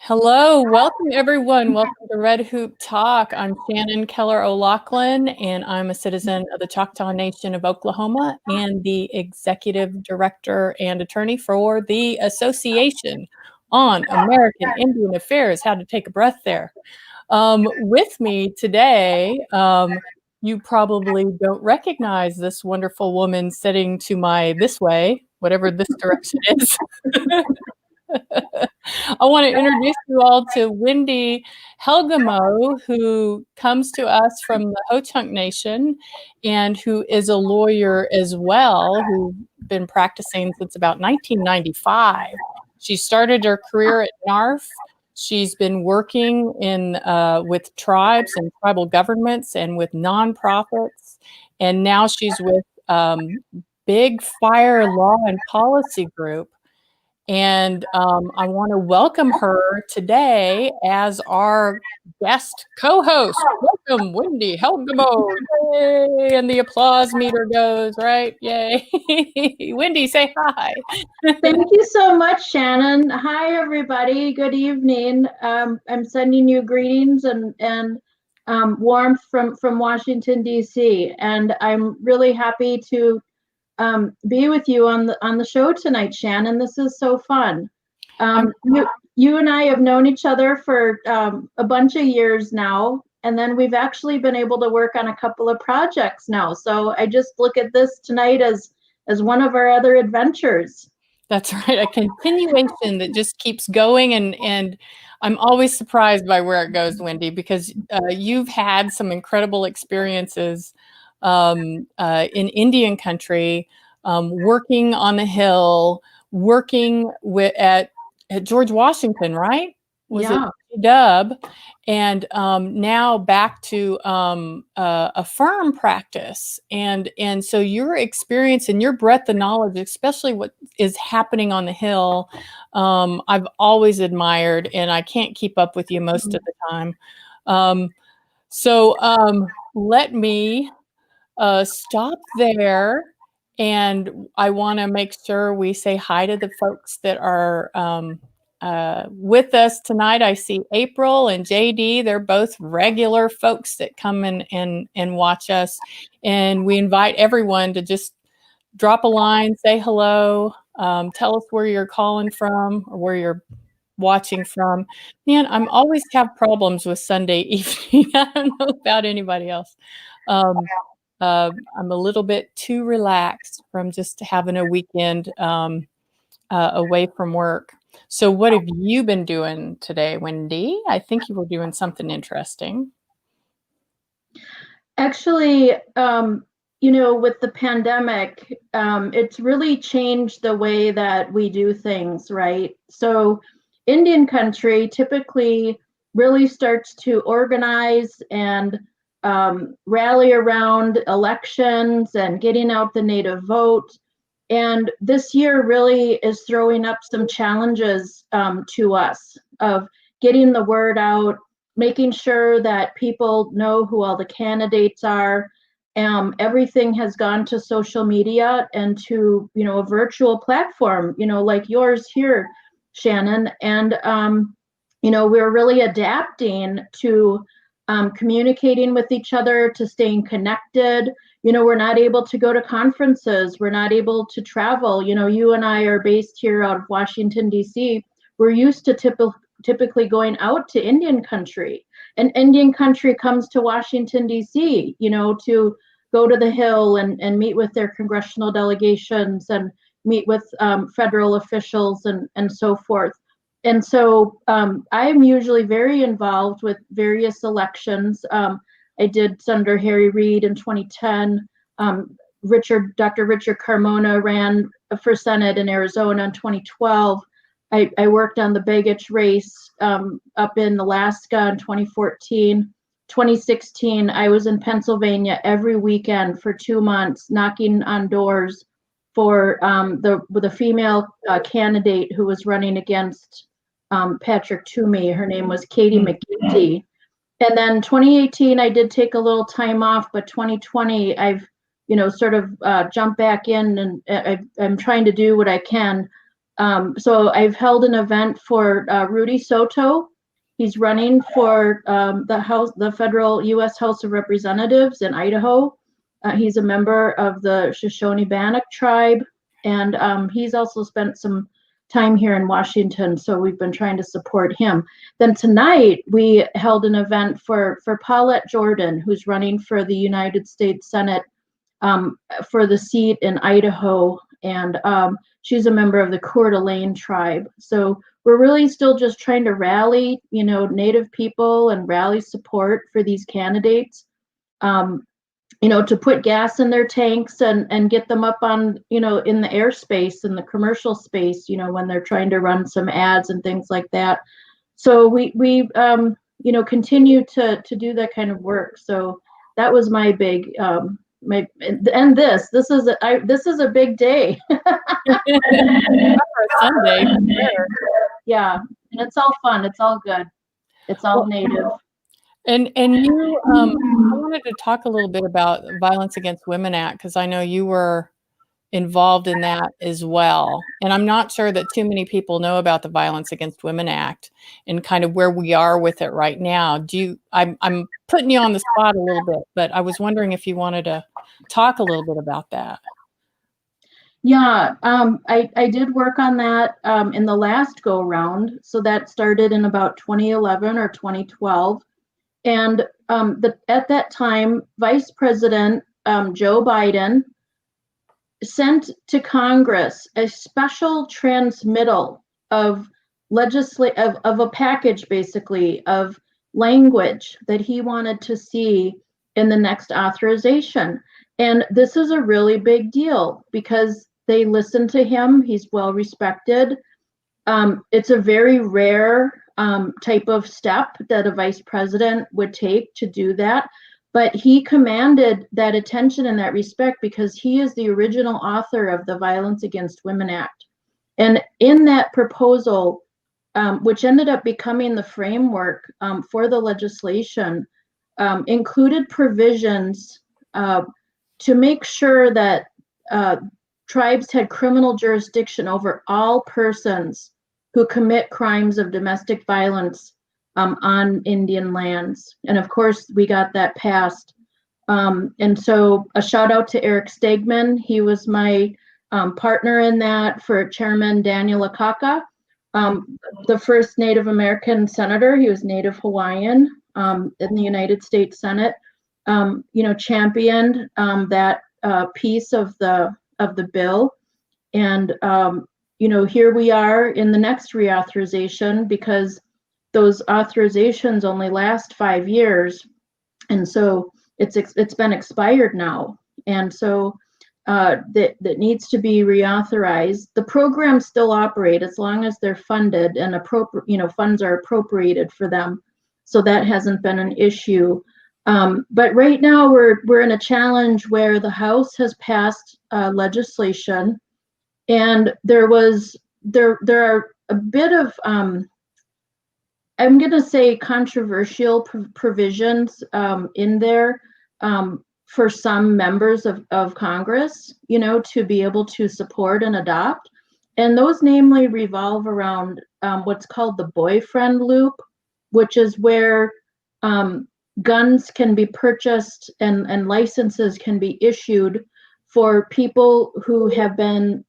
Hello, welcome everyone. Welcome to Red Hoop Talk. I'm Shannon Keller O'Loughlin, and I'm a citizen of the Choctaw Nation of Oklahoma and the executive director and attorney for the Association on American Indian Affairs. Had to take a breath there. With me today, you probably don't recognize this wonderful woman sitting to my this way, whatever this direction is. I want to introduce you all to Wendy Helgamo, who comes to us from the Ho-Chunk Nation and who is a lawyer as well, who's been practicing since about 1995. She started her career at NARF. She's been working with tribes and tribal governments and with nonprofits, and now she's with Big Fire Law and Policy Group. And I want to welcome her today as our guest co-host. Welcome, Wendy Helgamo. Yay! And the applause meter goes, right? Yay. Wendy, say hi. Thank you so much, Shannon. Hi, everybody. Good evening. I'm sending you greetings and warmth from Washington, D.C. And I'm really happy to be with you on the show tonight, Shannon. This is so fun. You and I have known each other for a bunch of years now, and then we've actually been able to work on a couple of projects now. So I just look at this tonight as one of our other adventures. That's right, a continuation that just keeps going, and I'm always surprised by where it goes, Wendy, because you've had some incredible experiences in Indian country, working on the Hill, working at George Washington, right? Was it Dub? And now back to a firm practice, and so your experience and your breadth of knowledge, especially what is happening on the Hill, I've always admired, and I can't keep up with you most of the time. So let me stop there, and I want to make sure we say hi to the folks that are with us tonight. I see April and JD. They're both regular folks that come and watch us, and we invite everyone to just drop a line, say hello, tell us where you're calling from or where you're watching from. Man, I'm always have problems with Sunday evening. I don't know about anybody else. I'm a little bit too relaxed from just having a weekend away from work. So what have you been doing today, Wendy? I think you were doing something interesting. Actually, with the pandemic, it's really changed the way that we do things, right? So Indian country typically really starts to organize and rally around elections and getting out the native vote. And this year really is throwing up some challenges to us of getting the word out, making sure that people know who all the candidates are. Everything has gone to social media and to, a virtual platform, like yours here, Shannon. And, we're really adapting to communicating with each other, to staying connected. We're not able to go to conferences. We're not able to travel. You and I are based here out of Washington, D.C. We're used to typically going out to Indian country. And Indian country comes to Washington, D.C., to go to the Hill and meet with their congressional delegations and meet with federal officials and so forth. And so I'm usually very involved with various elections. I did Senator Harry Reid in 2010. Dr. Richard Carmona ran for Senate in Arizona in 2012. I worked on the Begich race up in Alaska in 2014. 2016, I was in Pennsylvania every weekend for 2 months, knocking on doors for the female candidate who was running against Patrick Toomey. Her name was Katie McGinty. And then 2018, I did take a little time off, but 2020, I've, sort of jumped back in, and I'm trying to do what I can So I've held an event for Rudy Soto. He's running for the federal U.S. House of Representatives in Idaho. He's a member of the Shoshone-Bannock tribe, and he's also spent some time here in Washington, so we've been trying to support him. Then tonight, we held an event for Paulette Jordan, who's running for the United States Senate for the seat in Idaho, and she's a member of the Coeur d'Alene tribe. So we're really still just trying to rally, Native people and rally support for these candidates. To put gas in their tanks and get them up on, in the airspace, in the commercial space, when they're trying to run some ads and things like that. So we continue to do that kind of work. So that was my big, this is a big day. For a Sunday. Sure. Yeah, and it's all fun. It's all good. It's all Native. And you, I wanted to talk a little bit about Violence Against Women Act, because I know you were involved in that as well. And I'm not sure that too many people know about the Violence Against Women Act and kind of where we are with it right now. I'm putting you on the spot a little bit, but I was wondering if you wanted to talk a little bit about that. Yeah, I did work on that in the last go round. So that started in about 2011 or 2012. And at that time, Vice President Joe Biden sent to Congress a special transmittal of a package, basically, of language that he wanted to see in the next authorization. And this is a really big deal because they listened to him. He's well respected. It's a very rare type of step that a vice president would take to do that. But he commanded that attention in that respect because he is the original author of the Violence Against Women Act. And in that proposal, which ended up becoming the framework for the legislation, included provisions to make sure that tribes had criminal jurisdiction over all persons who commit crimes of domestic violence on Indian lands. And of course, we got that passed. And so a shout out to Eric Stegman. He was my partner in that for Chairman Daniel Akaka, the first Native American senator. He was Native Hawaiian in the United States Senate, championed that piece of the bill. And, here we are in the next reauthorization because those authorizations only last 5 years. And so it's been expired now. And so that needs to be reauthorized. The programs still operate as long as they're funded and funds are appropriated for them. So that hasn't been an issue. But right now we're in a challenge where the House has passed legislation, and there are a bit of I'm going to say controversial provisions in there for some members of Congress, to be able to support and adopt. And those namely revolve around what's called the boyfriend loop, which is where guns can be purchased and licenses can be issued for people who have been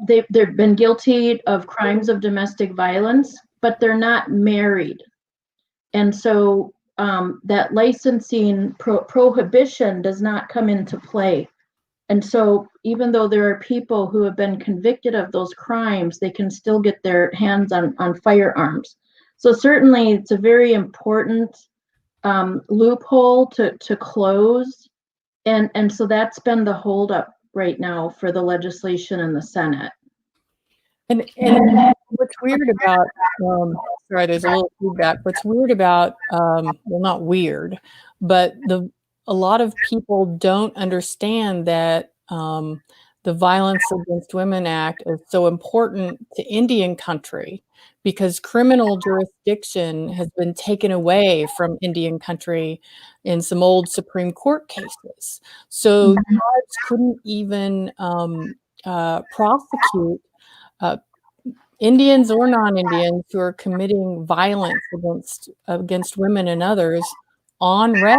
they've been guilty of crimes of domestic violence, but they're not married. And so that licensing prohibition does not come into play. And so even though there are people who have been convicted of those crimes, they can still get their hands on firearms. So certainly it's a very important loophole to close. And so that's been the holdup right now for the legislation in the Senate. And what's weird about, sorry, there's a little feedback. What's weird about, well, not weird, but a lot of people don't understand that the Violence Against Women Act is so important to Indian country because criminal jurisdiction has been taken away from Indian country in some old Supreme Court cases. So tribes couldn't even prosecute Indians or non-Indians who are committing violence against women and others on res.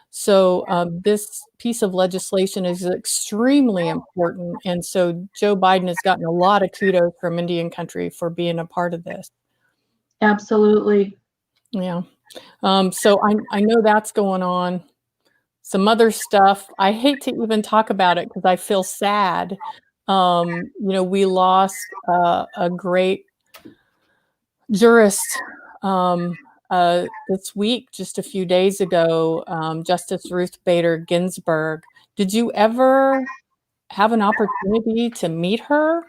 So this piece of legislation is extremely important. And so Joe Biden has gotten a lot of kudos from Indian country for being a part of this. Absolutely. Yeah. So I know that's going on. Some other stuff, I hate to even talk about it because I feel sad. We lost a great jurist this week, just a few days ago, Justice Ruth Bader Ginsburg. Did you ever have an opportunity to meet her?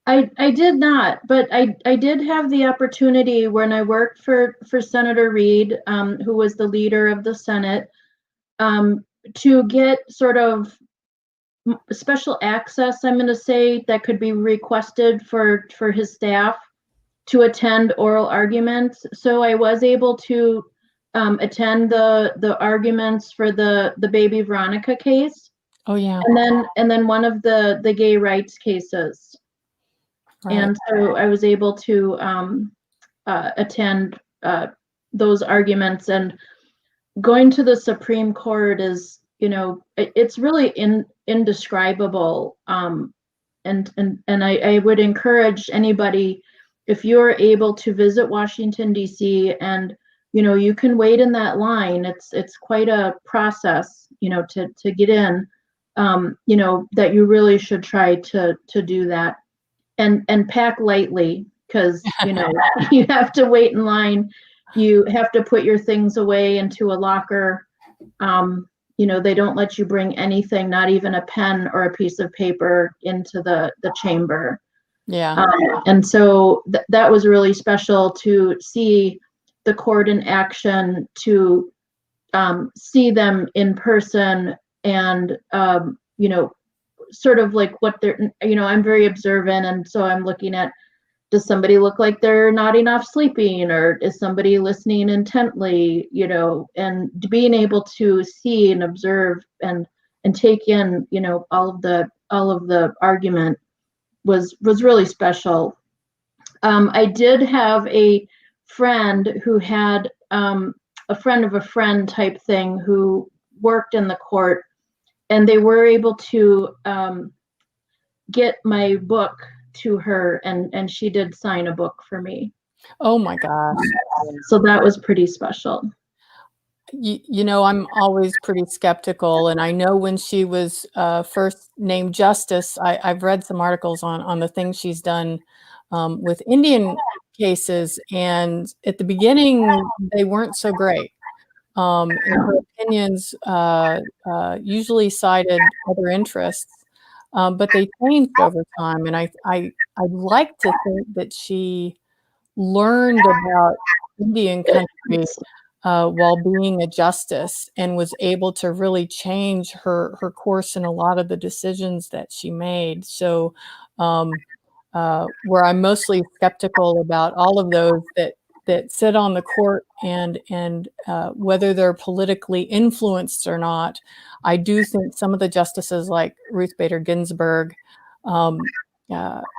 I did not, but I did have the opportunity when I worked for Senator Reid, who was the leader of the Senate, to get sort of special access, I'm going to say, that could be requested for his staff to attend oral arguments. So I was able to attend the arguments for the baby Veronica case. Oh yeah. And then one of the gay rights cases. Right. And so I was able to attend those arguments, and going to the Supreme Court is, it's really indescribable. And I would encourage anybody, if you're able to visit Washington, D.C., and you can wait in that line. It's quite a process, to get in. That you really should try to do that, and pack lightly, because you have to wait in line. You have to put your things away into a locker. They don't let you bring anything, not even a pen or a piece of paper, into the chamber. Yeah. And so that was really special to see the court in action, to see them in person, and sort of like what they're, I'm very observant, and so I'm looking at, does somebody look like they're nodding off sleeping, or is somebody listening intently, and being able to see and observe and take in, all of the argument was really special. I did have a friend who had a friend of a friend type thing who worked in the court, and they were able to get my book to her, and she did sign a book for me. Oh my gosh. So that was pretty special. I'm always pretty skeptical, and I know when she was first named justice, I've read some articles on the things she's done with Indian cases, and at the beginning they weren't so great. And her opinions usually cited other interests, but they changed over time. And I'd like to think that she learned about Indian country while being a justice, and was able to really change her course in a lot of the decisions that she made. So where I'm mostly skeptical about all of those that sit on the court and whether they're politically influenced or not, I do think some of the justices like Ruth Bader Ginsburg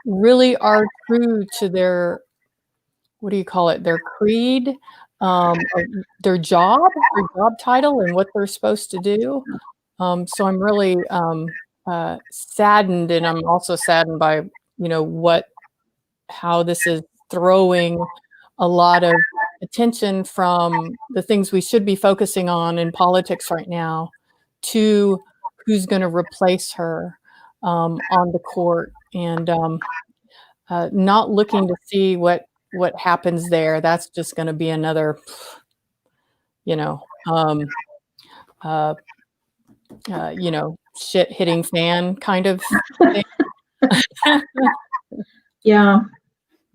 really are true to their, what do you call it, their creed, their job title, and what they're supposed to do. So I'm really saddened, and I'm also saddened by how this is throwing a lot of attention from the things we should be focusing on in politics right now to who's going to replace her on the court, and not looking to see what happens there. That's just going to be another, shit hitting fan kind of thing. Yeah.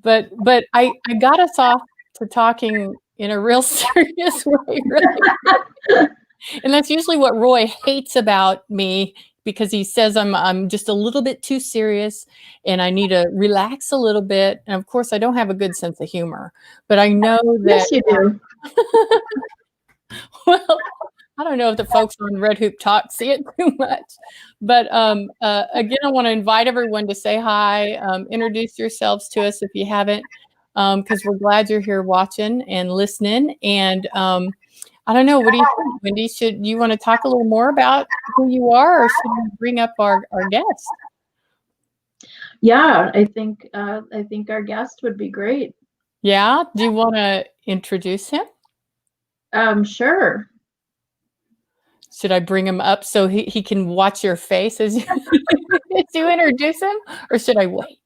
But I got us off to talking in a real serious way, really. And that's usually what Roy hates about me, because he says I'm just a little bit too serious and I need to relax a little bit. And of course, I don't have a good sense of humor, but I know that. Yes, you do. Well, I don't know if the folks on Red Hoop Talk see it too much, but again, I want to invite everyone to say hi, introduce yourselves to us if you haven't, because we're glad you're here watching and listening. And I don't know, what do you think, Wendy? Should you want to talk a little more about who you are, or should we bring up our guest? Yeah, I think our guest would be great. Yeah, do you want to introduce him? Sure. Should I bring him up so he can watch your face as you, as you introduce him, or should I wait?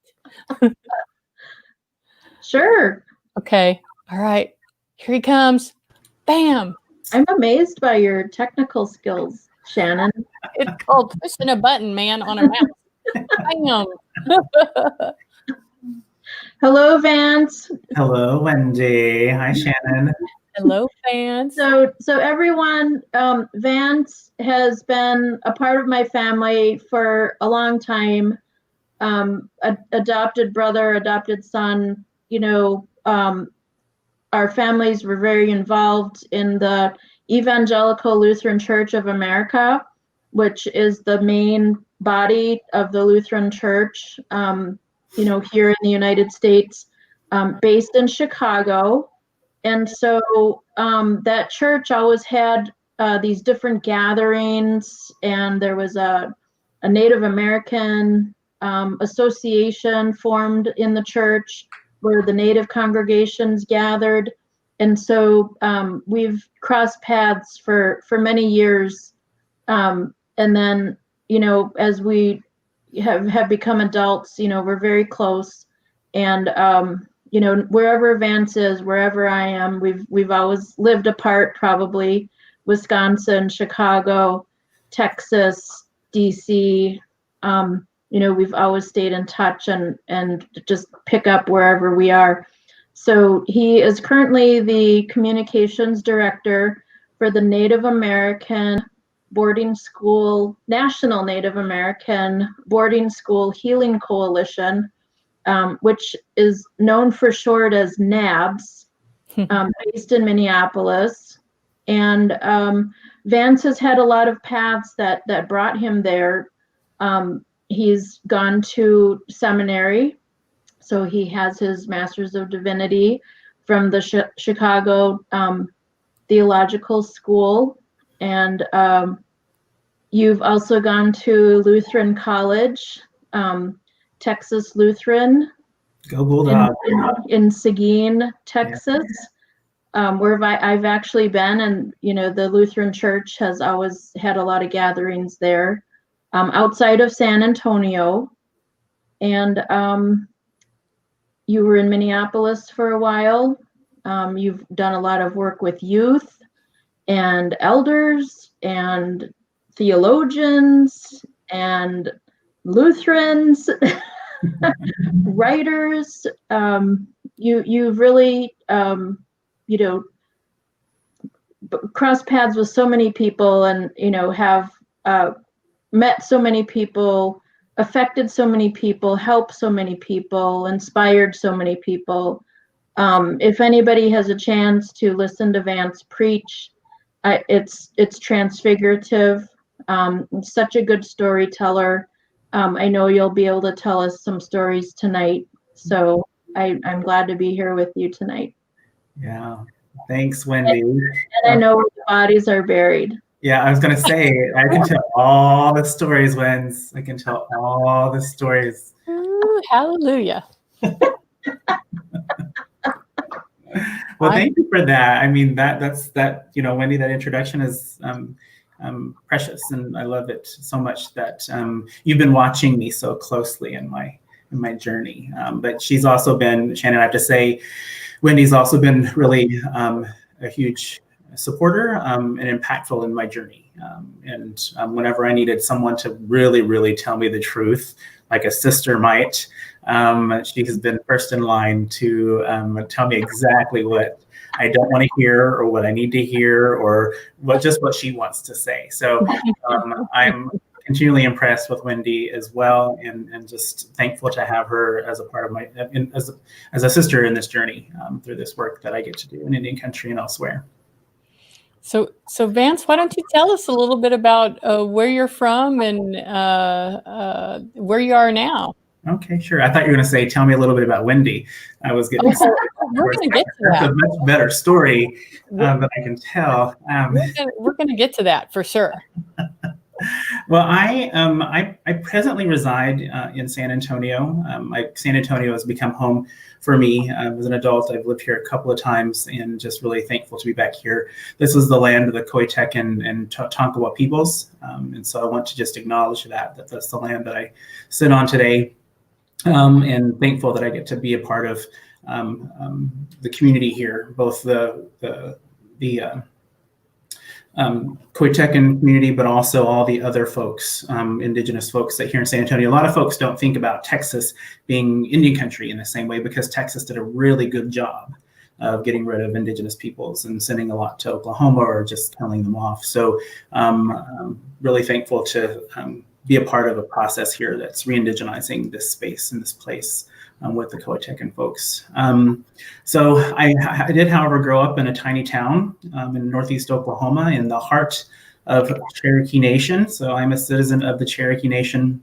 Sure. Okay. All right. Here he comes. Bam. I'm amazed by your technical skills, Shannon. It's called pushing a button, man, on a mouse. Bam. Hello, Vance. Hello, Wendy. Hi, Shannon. Hello, Vance. So everyone, Vance has been a part of my family for a long time. Adopted brother, adopted son. You know, our families were very involved in the Evangelical Lutheran Church of America, which is the main body of the Lutheran Church, you know, here in the United States, based in Chicago. And so that church always had these different gatherings, and there was a Native American association formed in the church where the Native congregations gathered. And so we've crossed paths for many years. And then, you know, as we have become adults, you know, we're very close. And you know, wherever Vance is, wherever I am, we've always lived apart, probably. Wisconsin, Chicago, Texas, DC. You know, we've always stayed in touch and just pick up wherever we are. So he is currently the communications director for the Native American Boarding School, National Native American Boarding School Healing Coalition, which is known for short as NABS, based in Minneapolis. And Vance has had a lot of paths that brought him there. He's gone to seminary, so he has his Master's of Divinity from the Chicago Theological School. And you've also gone to Lutheran College, Texas Lutheran. Go Bulldogs. In Seguin, Texas, where I've actually been. And, you know, the Lutheran Church has always had a lot of gatherings there, outside of San Antonio. And you were in Minneapolis for a while. You've done a lot of work with youth and elders and theologians and Lutherans, writers. You've really, you know, crossed paths with so many people, and, you know, have met so many people, affected so many people, helped so many people, inspired so many people. If anybody has a chance to listen to Vance preach, it's transfigurative. Such a good storyteller. I know you'll be able to tell us some stories tonight. So I'm glad to be here with you tonight. Yeah. Thanks, Wendy. And I know where the bodies are buried. Yeah, I was going to say, I can tell all the stories, Wens. I can tell all the stories. Ooh, hallelujah. Well, thank you for that. I mean, that's you know, Wendy, that introduction is precious, and I love it so much that you've been watching me so closely in my journey. But she's also been, Shannon, I have to say, Wendy's also been really a huge supporter and impactful in my journey. And whenever I needed someone to really, really tell me the truth, like a sister might, she has been first in line to tell me exactly what I don't want to hear, or what I need to hear, or what she wants to say. So I'm continually impressed with Wendy as well, and just thankful to have her as a part of my, as a sister in this journey through this work that I get to do in Indian country and elsewhere. So Vance, why don't you tell us a little bit about where you're from and where you are now? Okay, sure. I thought you were going to say, tell me a little bit about Wendy. I was getting we're going to get to that. That's a much better story that I can tell. We're going to get to that for sure. Well, I presently reside in San Antonio. San Antonio has become home for me. As an adult, I've lived here a couple of times and just really thankful to be back here. This is the land of the Coitecan and Tonkawa peoples. And so I want to just acknowledge that that's the land that I sit on today. And thankful that I get to be a part of the community here, both the Coitecan community, but also all the other folks, Indigenous folks that here in San Antonio. A lot of folks don't think about Texas being Indian country in the same way, because Texas did a really good job of getting rid of Indigenous peoples and sending a lot to Oklahoma or just killing them off. So really thankful to be a part of a process here that's re-indigenizing this space and this place with the Coitecan folks. So I did, however, grow up in a tiny town in northeast Oklahoma in the heart of Cherokee Nation. So I'm a citizen of the Cherokee Nation.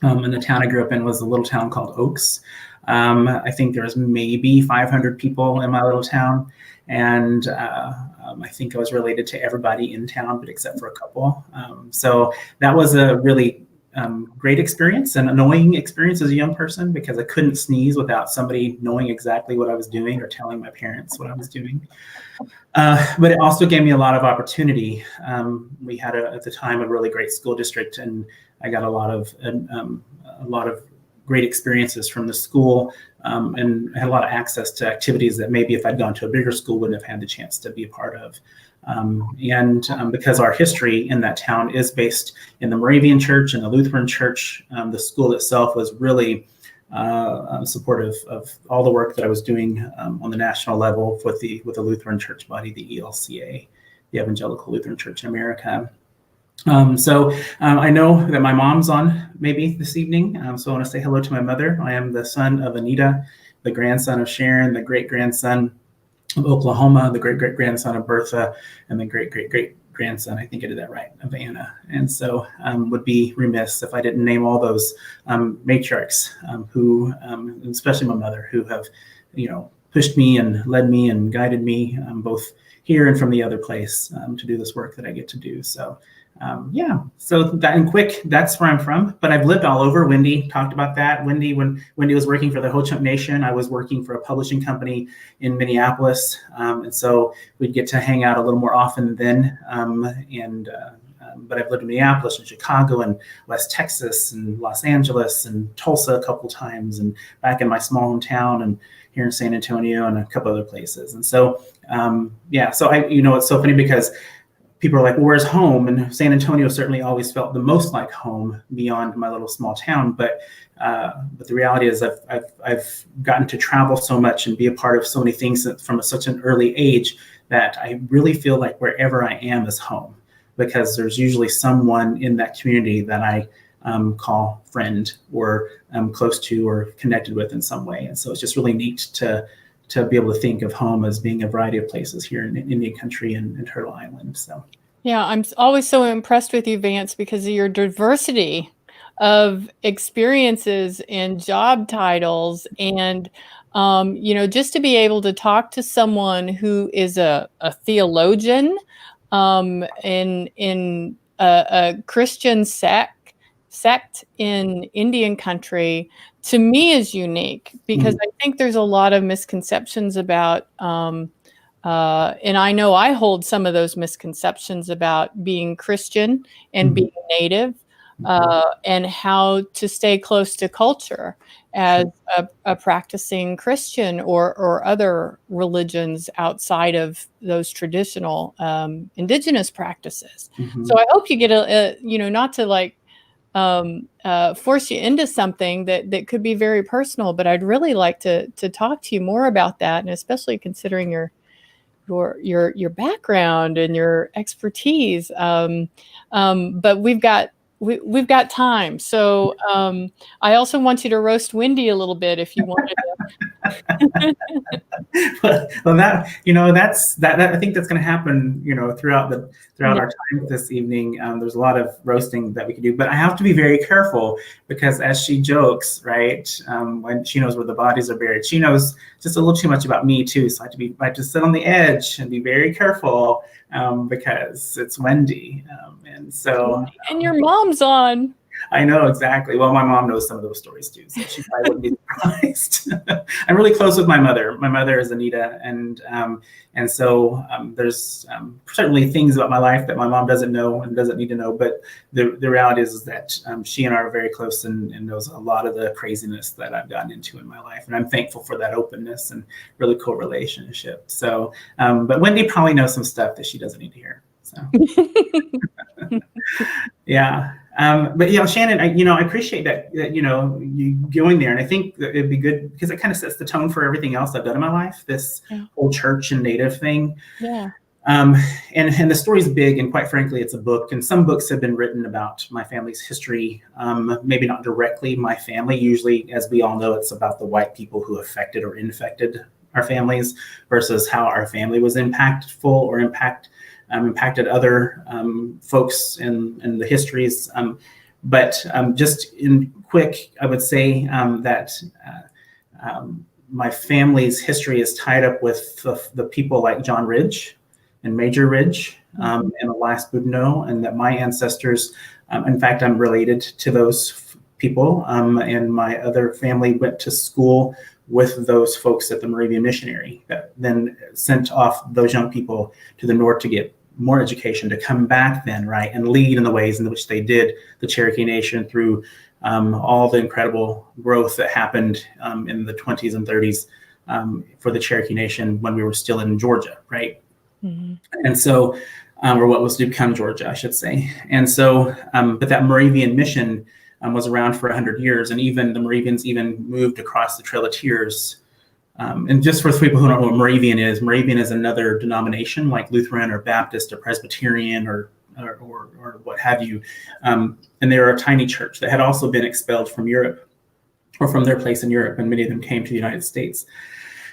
And the town I grew up in was a little town called Oaks. I think there's maybe 500 people in my little town. And I think I was related to everybody in town, but except for a couple. So that was a really great experience, an annoying experience as a young person, because I couldn't sneeze without somebody knowing exactly what I was doing or telling my parents what I was doing. But it also gave me a lot of opportunity. We had at the time a really great school district, and I got a lot of great experiences from the school, and had a lot of access to activities that maybe if I'd gone to a bigger school wouldn't have had the chance to be a part of. Because our history in that town is based in the Moravian Church and the Lutheran Church, the school itself was really supportive of all the work that I was doing on the national level with the Lutheran Church body, the ELCA, the Evangelical Lutheran Church in America. So I know that my mom's on maybe this evening, so I want to say hello to my mother. I am the son of Anita, the grandson of Sharon, the great-grandson of Oklahoma, the great-great-grandson of Bertha, and the great-great-great-grandson, I think I did that right, of Anna. And so would be remiss if I didn't name all those matriarchs who, especially my mother, who have, pushed me and led me and guided me both here and from the other place to do this work that I get to do. So so that in quick, that's where I'm from, but I've lived all over. Wendy talked about that. when Wendy was working for the Ho-Chunk Nation, I was working for a publishing company in Minneapolis. And so we'd get to hang out a little more often then. But I've lived in Minneapolis and Chicago and West Texas and Los Angeles and Tulsa a couple times, and back in my small hometown and here in San Antonio and a couple other places. And so, so it's so funny because people are like, well, where's home? And San Antonio certainly always felt the most like home beyond my little small town. But the reality is I've gotten to travel so much and be a part of so many things from such an early age that I really feel like wherever I am is home, because there's usually someone in that community that I call friend or close to or connected with in some way. And so it's just really neat to be able to think of home as being a variety of places here in Indian country and Turtle Island. So yeah, I'm always so impressed with you, Vance, because of your diversity of experiences and job titles, and just to be able to talk to someone who is a theologian in a Christian sect in Indian country, to me is unique, because I think there's a lot of misconceptions about, and I know I hold some of those misconceptions about being Christian and being Native, and how to stay close to culture as a practicing Christian or other religions outside of those traditional Indigenous practices. So I hope you get not to like force you into something that could be very personal, but I'd really like to talk to you more about that, and especially considering your background and your expertise. But we've got time, so I also want you to roast Wendy a little bit if you wanted to Well, that that I think that's going to happen, throughout our time this evening. There's a lot of roasting that we can do, but I have to be very careful because, as she jokes, right, when she knows where the bodies are buried, she knows just a little too much about me too. So I have to sit on the edge and be very careful because it's Wendy, and so and your mom's on. I know, exactly. Well, my mom knows some of those stories too, so she probably wouldn't be surprised. I'm really close with my mother. My mother is Anita, and so there's certainly things about my life that my mom doesn't know and doesn't need to know. But the reality is that she and I are very close, and knows a lot of the craziness that I've gotten into in my life, and I'm thankful for that openness and really cool relationship. So, but Wendy probably knows some stuff that she doesn't need to hear. So, yeah. But Shannon, I appreciate that you going there, and I think that it'd be good because it kind of sets the tone for everything else I've done in my life. This whole church and Native thing. Yeah. And the story's big, and quite frankly, it's a book. And some books have been written about my family's history. Maybe not directly my family. Usually, as we all know, it's about the white people who affected or infected our families versus how our family was impactful or impacted other folks in the histories. But just in quick, I would say that my family's history is tied up with the people like John Ridge and Major Ridge and Elias Boudinot, and that my ancestors, in fact, I'm related to those people, and my other family went to school with those folks at the Moravian Missionary that then sent off those young people to the north to get more education, to come back then, right, and lead in the ways in which they did the Cherokee Nation through all the incredible growth that happened in the 20s and 30s for the Cherokee Nation when we were still in Georgia, right? Mm-hmm. And so, or what was to become Georgia, I should say. And so, but that Moravian mission was around for 100 years, and even the Moravians even moved across the Trail of Tears. And just for people who don't know what Moravian is another denomination like Lutheran or Baptist or Presbyterian or what have you. And they're a tiny church that had also been expelled from Europe or from their place in Europe, and many of them came to the United States.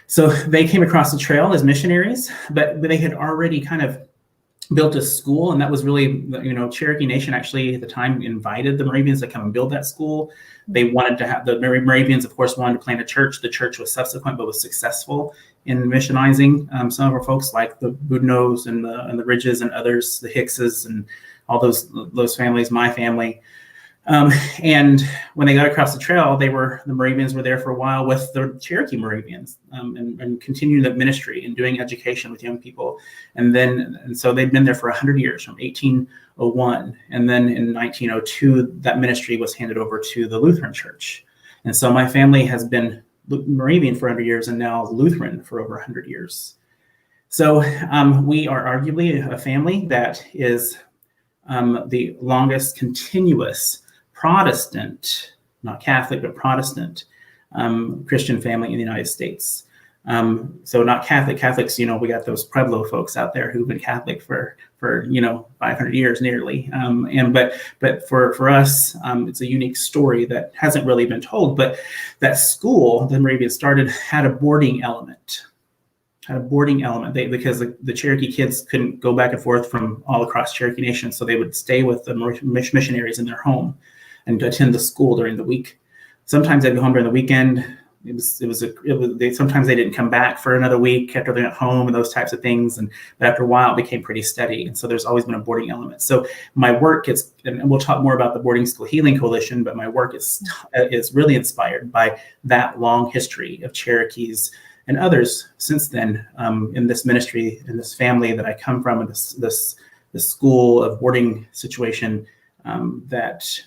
So they came across the trail as missionaries, but they had already kind of built a school, and that was really, Cherokee Nation actually at the time invited the Moravians to come and build that school. They wanted to have, the Moravians, of course, wanted to plant a church. The church was subsequent, but was successful in missionizing some of our folks, like the Boudinots and the Ridges and others, the Hickses and all those families, my family. And when they got across the trail, the Moravians were there for a while with the Cherokee Moravians and continued that ministry and doing education with young people. And so they'd been there for 100 years, from 1801. And then in 1902, that ministry was handed over to the Lutheran Church. And so my family has been Moravian for 100 years and now Lutheran for over 100 years. So we are arguably a family that is the longest continuous Protestant, not Catholic, but Protestant Christian family in the United States. So not Catholic. Catholics, we got those Pueblo folks out there who've been Catholic for 500 years nearly. But for us, it's a unique story that hasn't really been told. But that school that Moravian started had a boarding element. Because the Cherokee kids couldn't go back and forth from all across Cherokee Nation, so they would stay with the missionaries in their home and attend the school during the week. Sometimes they'd go home during the weekend. Sometimes they didn't come back for another week after they went home and those types of things. But after a while, it became pretty steady. And so there's always been a boarding element. So my work is, and we'll talk more about the Boarding School Healing Coalition, but my work is really inspired by that long history of Cherokees and others since then in this ministry, in this family that I come from, and this school of boarding situation that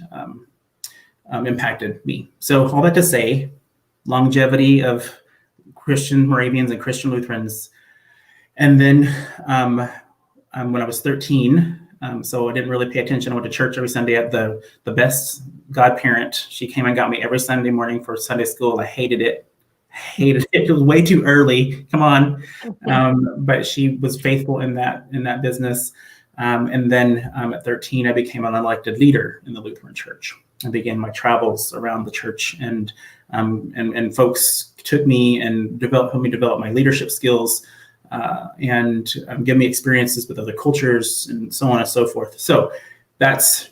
impacted me. So all that to say, longevity of Christian Moravians and Christian Lutherans. And then when I was 13, so I didn't really pay attention. I went to church every Sunday. At the best godparent, she came and got me every Sunday morning for Sunday school. I hated it. It was way too early. Come on. But she was faithful in that business. And then at 13, I became an elected leader in the Lutheran Church. I began my travels around the church, and folks took me and helped me develop my leadership skills, and give me experiences with other cultures and so on and so forth. So that's,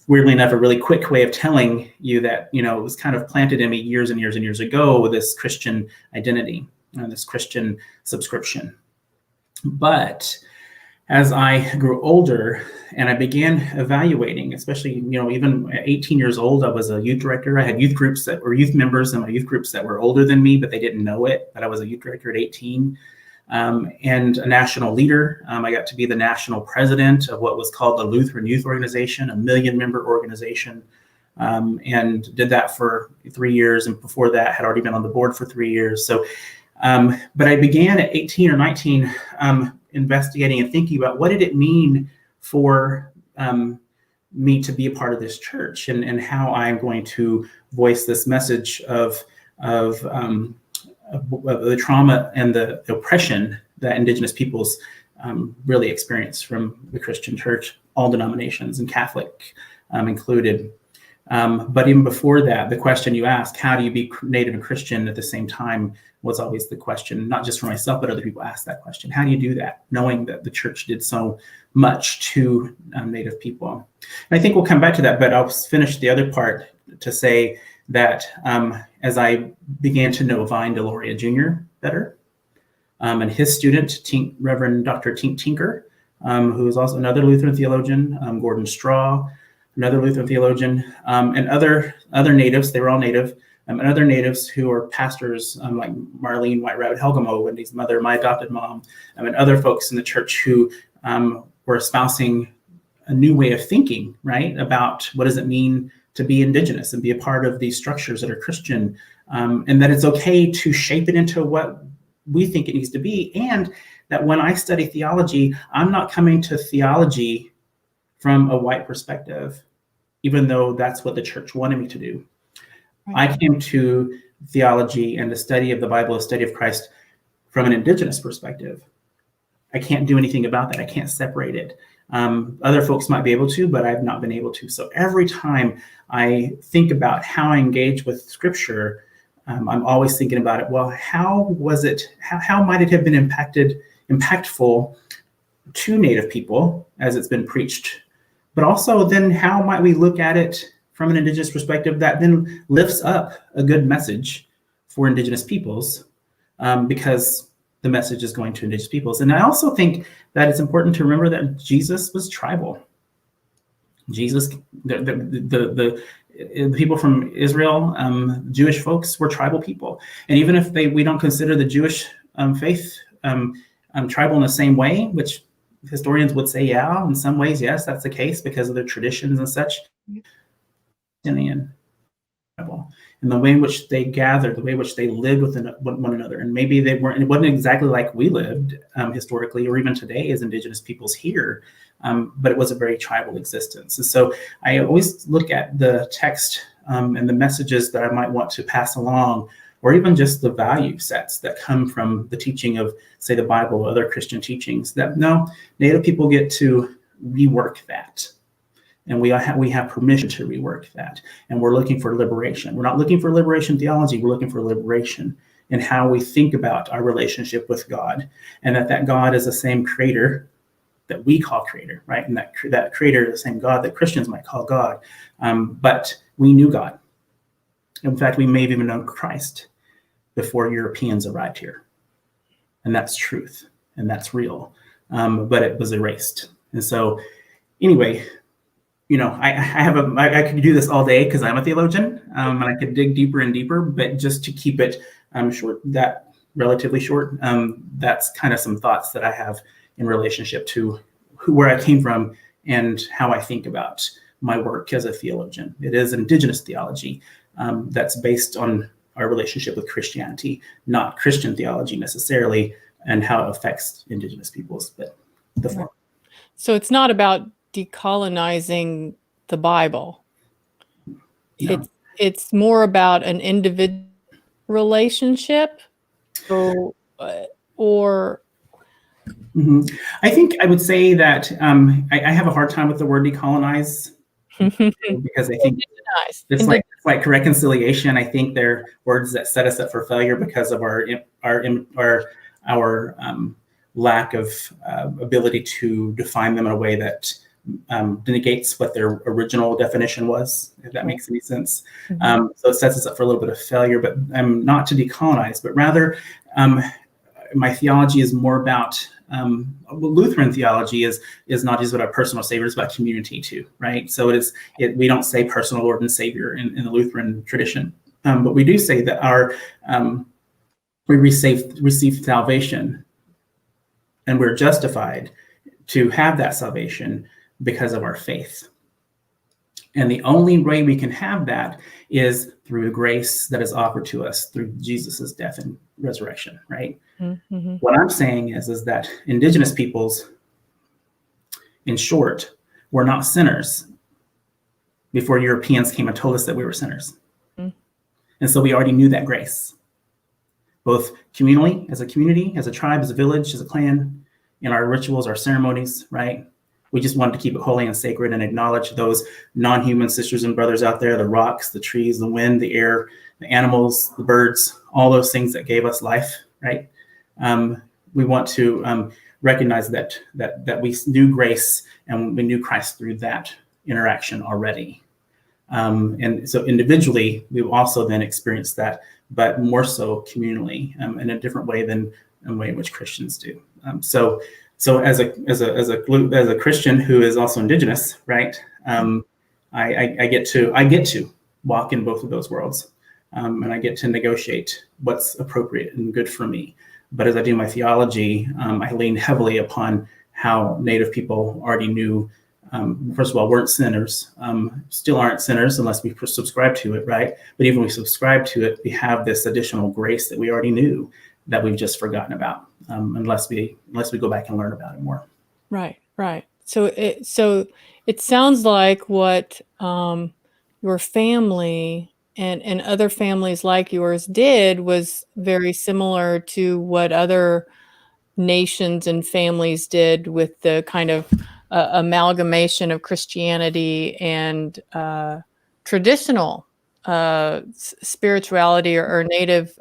weirdly enough, a really quick way of telling you that, it was kind of planted in me years and years and years ago with this Christian identity and this Christian subscription. But as I grew older and I began evaluating, especially, even at 18 years old, I was a youth director. I had youth groups that were youth members in my youth groups that were older than me, but they didn't know it, but I was a youth director at 18. And a national leader. I got to be the national president of what was called the Lutheran Youth Organization, a 1 million member organization, and did that for 3 years. And before that, had already been on the board for 3 years. So, but I began at 18 or 19 investigating and thinking about what did it mean for me to be a part of this church, and how I'm going to voice this message of the trauma and the oppression that Indigenous peoples really experience from the Christian church, all denominations, and Catholic included. But even before that, the question you asked, how do you be Native and Christian at the same time, was always the question, not just for myself, but other people asked that question. How do you do that, knowing that the church did so much to Native people? And I think we'll come back to that, but I'll finish the other part to say that as I began to know Vine Deloria Jr. better, and his student, Reverend Dr. Tink Tinker, who is also another Lutheran theologian, Gordon Straw, another Lutheran theologian, and other natives, they were all Native, and other natives who are pastors, like Marlene White Rabbit Helgamo, Wendy's mother, my adopted mom, and other folks in the church who were espousing a new way of thinking, right, about what does it mean to be Indigenous and be a part of these structures that are Christian, and that it's okay to shape it into what we think it needs to be. And that when I study theology, I'm not coming to theology from a white perspective, even though that's what the church wanted me to do. Right. I came to theology and the study of the Bible, a study of Christ, from an Indigenous perspective. I can't do anything about that. I can't separate it. Other folks might be able to, but I've not been able to. So every time I think about how I engage with Scripture, I'm always thinking about it. Well, how might it have been impactful to Native people as it's been preached? But also then how might we look at it from an Indigenous perspective that then lifts up a good message for Indigenous peoples, because the message is going to Indigenous peoples. And I also think that it's important to remember that Jesus was tribal. Jesus, the people from Israel, Jewish folks, were tribal people. And even if we don't consider the Jewish faith tribal in the same way, which historians would say, yeah, in some ways, yes, that's the case because of their traditions and such. And the way in which they gathered, the way in which they lived with one another. And maybe it wasn't exactly like we lived historically, or even today as Indigenous peoples here, but it was a very tribal existence. And so I always look at the text and the messages that I might want to pass along, or even just the value sets that come from the teaching of, say, the Bible or other Christian teachings, that no, Native people get to rework that. And we have permission to rework that. And we're looking for liberation. We're not looking for liberation theology. We're looking for liberation in how we think about our relationship with God. And that God is the same creator that we call creator, right? And that creator is the same God that Christians might call God. But we knew God. In fact, we may have even known Christ before Europeans arrived here. And that's truth. And that's real. But it was erased. And so anyway, I could do this all day because I'm a theologian, and I could dig deeper and deeper, but just to keep it relatively short, that's kind of some thoughts that I have in relationship to where I came from and how I think about my work as a theologian. It is Indigenous theology that's based on our relationship with Christianity, not Christian theology necessarily, and how it affects Indigenous peoples, but the form. So it's not about decolonizing the Bible. No. It's more about an individual relationship, or I think I would say that I have a hard time with the word decolonize because I think nice. It's like reconciliation. I think they're words that set us up for failure because of our lack of ability to define them in a way that negates what their original definition was, if that makes any sense. Mm-hmm. So it sets us up for a little bit of failure, but not to decolonize, but rather my theology is more about Lutheran theology is not just about personal savior, it's about community too, right? So we don't say personal Lord and Savior in the Lutheran tradition, but we do say that we receive salvation, and we're justified to have that salvation because of our faith. And the only way we can have that is through the grace that is offered to us through Jesus's death and resurrection, right? Mm-hmm. What I'm saying is that Indigenous peoples, in short, were not sinners before Europeans came and told us that we were sinners. Mm-hmm. And so we already knew that grace, both communally, as a community, as a tribe, as a village, as a clan, in our rituals, our ceremonies, right? We just wanted to keep it holy and sacred and acknowledge those non-human sisters and brothers out there, the rocks, the trees, the wind, the air, the animals, the birds, all those things that gave us life, right? We want to recognize that we knew grace and we knew Christ through that interaction already. And so individually, we've also then experienced that, but more so communally, in a different way than the way in which Christians do. So as a Christian who is also Indigenous, right? I get to walk in both of those worlds, and I get to negotiate what's appropriate and good for me. But as I do my theology, I lean heavily upon how Native people already knew. First of all, weren't sinners, still aren't sinners unless we subscribe to it, right? But even when we subscribe to it, we have this additional grace that we already knew that we've just forgotten about, unless we go back and learn about it more. Right. So it sounds like what your family and other families like yours did was very similar to what other nations and families did with the kind of amalgamation of Christianity and traditional spirituality or native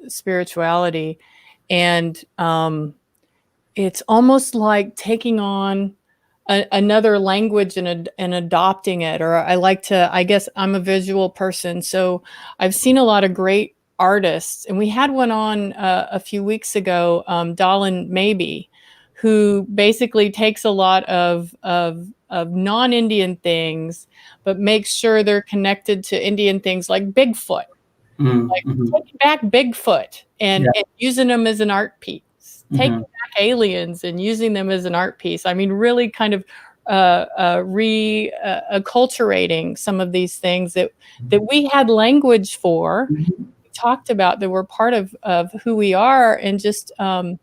spirituality. And it's almost like taking on another language and adopting it. Or I guess I'm a visual person, so I've seen a lot of great artists, and we had one on a few weeks ago, Dalin Maybe, who basically takes a lot of non-Indian things, but makes sure they're connected to Indian things like Bigfoot, taking back Bigfoot and using them as an art piece, taking back aliens and using them as an art piece. I mean, really kind of acculturating some of these things that we had language for, we talked about, that were part of who we are, and just I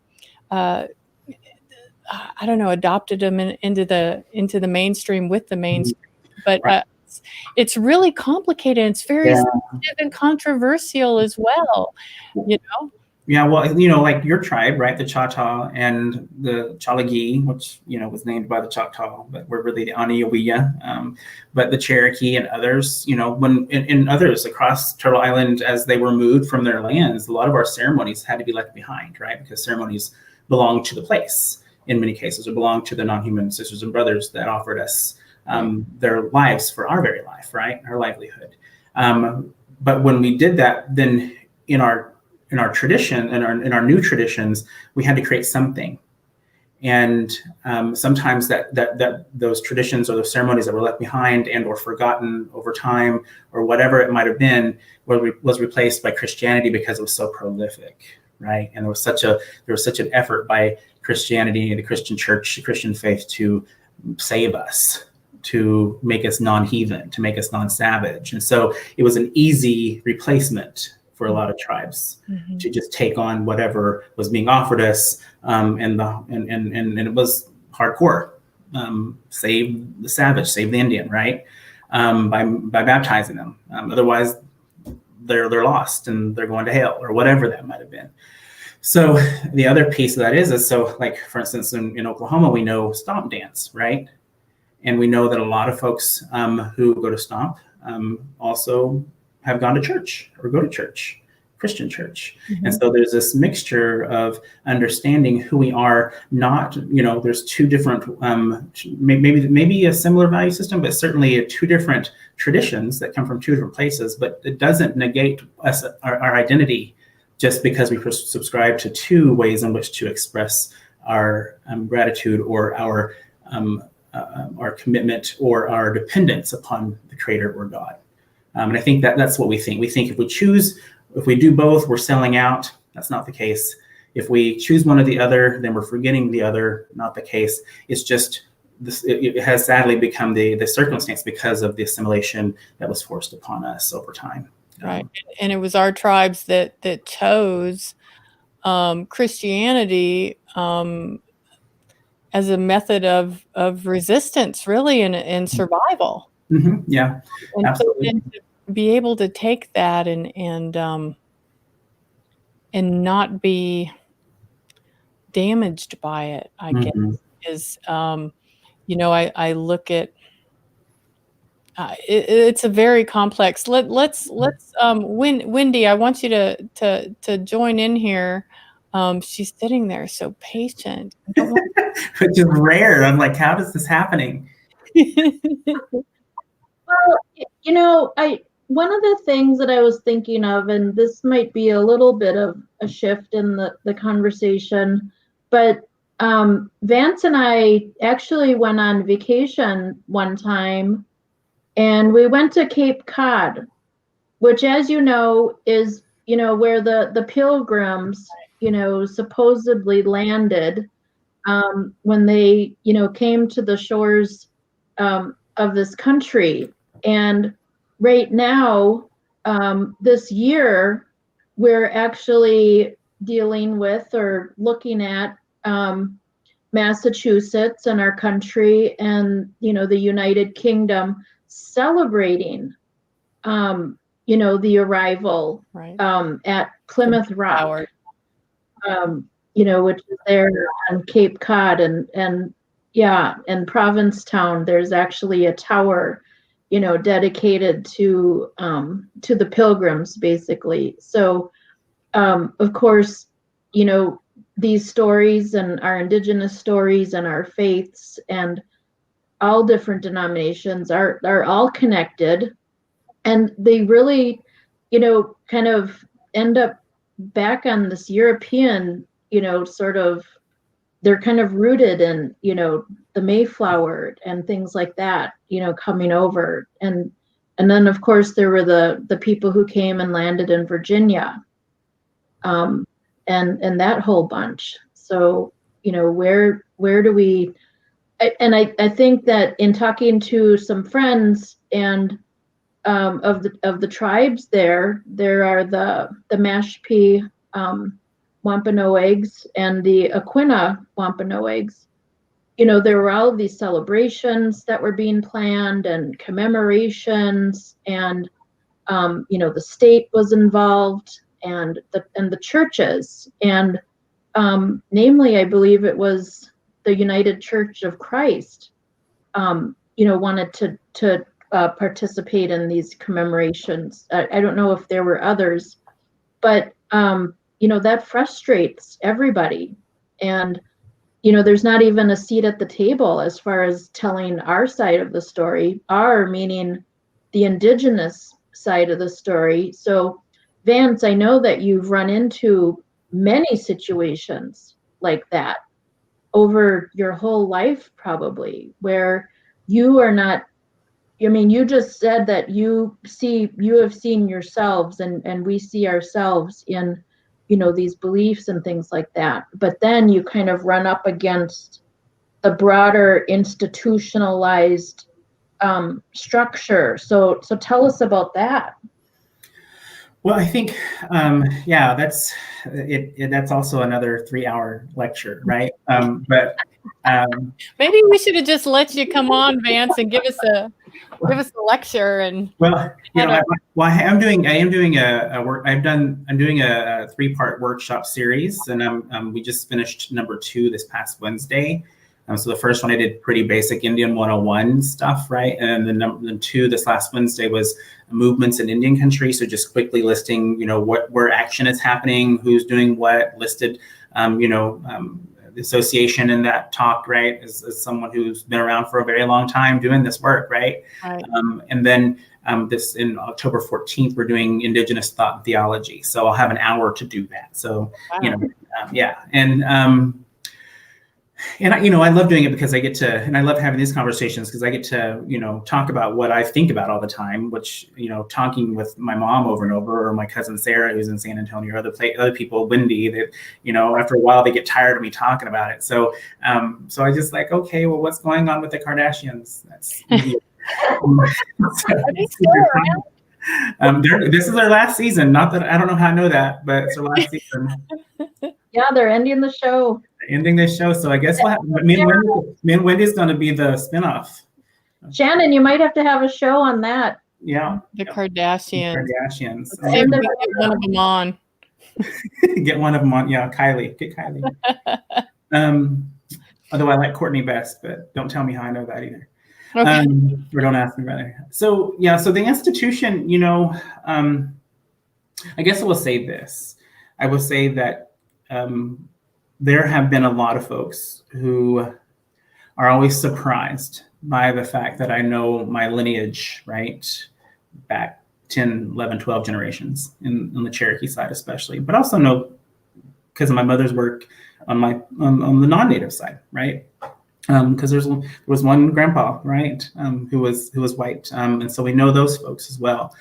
don't know, adopted them into the mainstream with the mainstream. But it's really complicated. It's very sensitive and controversial as well, you know? Yeah, well, like your tribe, right? The Choctaw and the Chalagi, which, was named by the Choctaw, but we're really the Aniyawiya. But the Cherokee and others, and others across Turtle Island, as they were moved from their lands, a lot of our ceremonies had to be left behind, right? Because ceremonies belong to the place in many cases, or belong to the non-human sisters and brothers that offered us their lives for our very life, right? Our livelihood. But when we did that, then in our tradition and in our new traditions, we had to create something. And sometimes that those traditions or those ceremonies that were left behind and or forgotten over time, or whatever it might have been, was replaced by Christianity because it was so prolific, right? And there was such an effort by Christianity, the Christian church, the Christian faith, to save us, to make us non-heathen, to make us non-savage. And so it was an easy replacement for a lot of tribes to just take on whatever was being offered us, and it was hardcore. Save the savage, save the Indian, right? By baptizing them. Otherwise, they're lost and they're going to hell, or whatever that might have been. So the other piece of that is so, like, for instance, in Oklahoma, we know stomp dance, right? And we know that a lot of folks who go to stomp also have gone to church or go to church, Christian church. Mm-hmm. And so there's this mixture of understanding who we are, not, there's two different, maybe a similar value system, but certainly two different traditions that come from two different places, but it doesn't negate us, our identity, just because we subscribe to two ways in which to express our gratitude or our commitment or our dependence upon the Creator or God. And I think that's what we think. We think if we do both, we're selling out. That's not the case. If we choose one or the other, then we're forgetting the other. Not the case. It's just this. It has sadly become the circumstance because of the assimilation that was forced upon us over time. Right, and it was our tribes that chose Christianity as a method of resistance, really, and survival. Mm-hmm. Yeah, and absolutely. So, and to be able to take that and not be damaged by it, I guess, is I look at. It's a very complex. Let's Wendy, I want you to join in here. She's sitting there so patient. Which is rare. I'm like, how is this happening? Well, one of the things that I was thinking of, and this might be a little bit of a shift in the conversation, but Vance and I actually went on vacation one time, and we went to Cape Cod, which, as you know, is where the Pilgrims supposedly landed when they came to the shores of this country. And right now, this year, we're actually dealing with or looking at Massachusetts and our country and the United Kingdom celebrating the arrival at Plymouth Rock, which is there on Cape Cod, and Provincetown. There's actually a tower dedicated to the Pilgrims, basically. So of course these stories and our Indigenous stories and our faiths and all different denominations are all connected, and they really kind of end up back on this European sort of, they're kind of rooted in the Mayflower and things like that coming over, and then of course there were the people who came and landed in Virginia, and that whole bunch. So where do we, and I think that in talking to some friends and of the tribes there are the Mashpee Wampanoags and the Aquinnah Wampanoags. There were all of these celebrations that were being planned and commemorations, and the state was involved, and the churches, and namely, I believe it was the United Church of Christ, wanted to participate in these commemorations. I don't know if there were others, but that frustrates everybody. And there's not even a seat at the table as far as telling our side of the story, our meaning the Indigenous side of the story. So Vance, I know that you've run into many situations like that over your whole life, probably, where you are not, you just said that you have seen yourselves, and we see ourselves in these beliefs and things like that, but then you kind of run up against the broader institutionalized structure. So tell us about that. Well, I think, that's it. That's also another 3-hour lecture, right? But maybe we should have just let you come on, Vance, and give us a lecture. And well, I'm doing a work. I'm doing a 3-part workshop series, and we just finished number 2 this past Wednesday. So the first one I did pretty basic Indian 101 stuff, right? And then two, this last Wednesday, was movements in Indian country. So just quickly listing, where action is happening, who's doing what, listed, the association in that talk, right, as someone who's been around for a very long time doing this work, right? Right. And then this in October 14th, we're doing Indigenous Thought and Theology. So I'll have an hour to do that. So, Wow. yeah. And I love doing it because I get to, and I love having these conversations because I get to, talk about what I think about all the time, which, talking with my mom over and over, or my cousin Sarah, who's in San Antonio, or other people, Wendy, that, after a while they get tired of me talking about it. So, so I just like, okay, well, what's going on with the Kardashians? That's this is their last season. Not that I don't know how I know that, but it's their last season. Yeah, they're ending the show. Ending this show, so I guess we'll have, me and Wendy's going to be the spinoff. Shannon, you might have to have a show on that. Yeah, the Kardashians. Same Get one of them on. Get one of them on. Yeah, Kylie. Get Kylie. Although I like Courtney best, but don't tell me how I know that either. Okay. Or don't ask me about it. So yeah, so the institution, I guess I will say this. I will say that there have been a lot of folks who are always surprised by the fact that I know my lineage, right, back 10, 11, 12 generations on the Cherokee side especially, but also know because of my mother's work on the non-native side, right? Because there was one grandpa, right, who was white, and so we know those folks as well.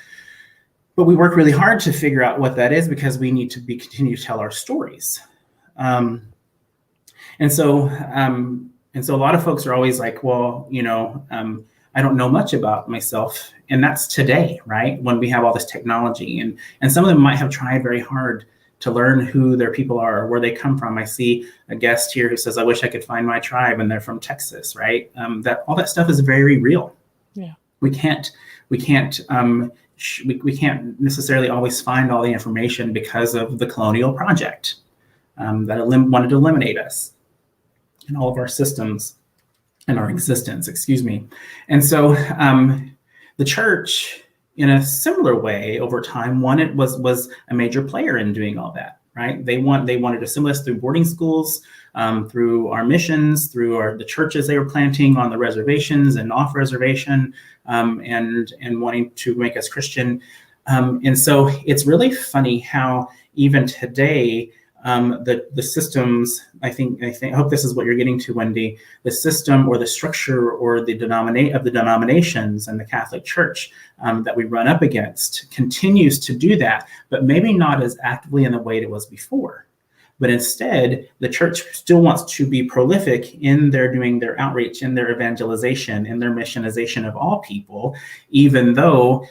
But we work really hard to figure out what that is because we need to continue to tell our stories. And so a lot of folks are always like, well, I don't know much about myself. And that's today, right? When we have all this technology, and some of them might have tried very hard to learn who their people are or where they come from. I see a guest here who says, I wish I could find my tribe, and they're from Texas, right? That all that stuff is very real. Yeah. We can't necessarily always find all the information because of the colonial project that wanted to eliminate us and all of our systems and our existence, excuse me. And so the church, in a similar way, over time, was a major player in doing all that, right? They wanted to assimilate us through boarding schools, through our missions, through the churches they were planting on the reservations and off reservation, and wanting to make us Christian. And so it's really funny how even today, the systems, I hope this is what you're getting to, Wendy, the system or the structure or the denominations and the Catholic Church that we run up against continues to do that, but maybe not as actively in the way it was before. But instead, the church still wants to be prolific in doing their outreach, in their evangelization, in their missionization of all people, even though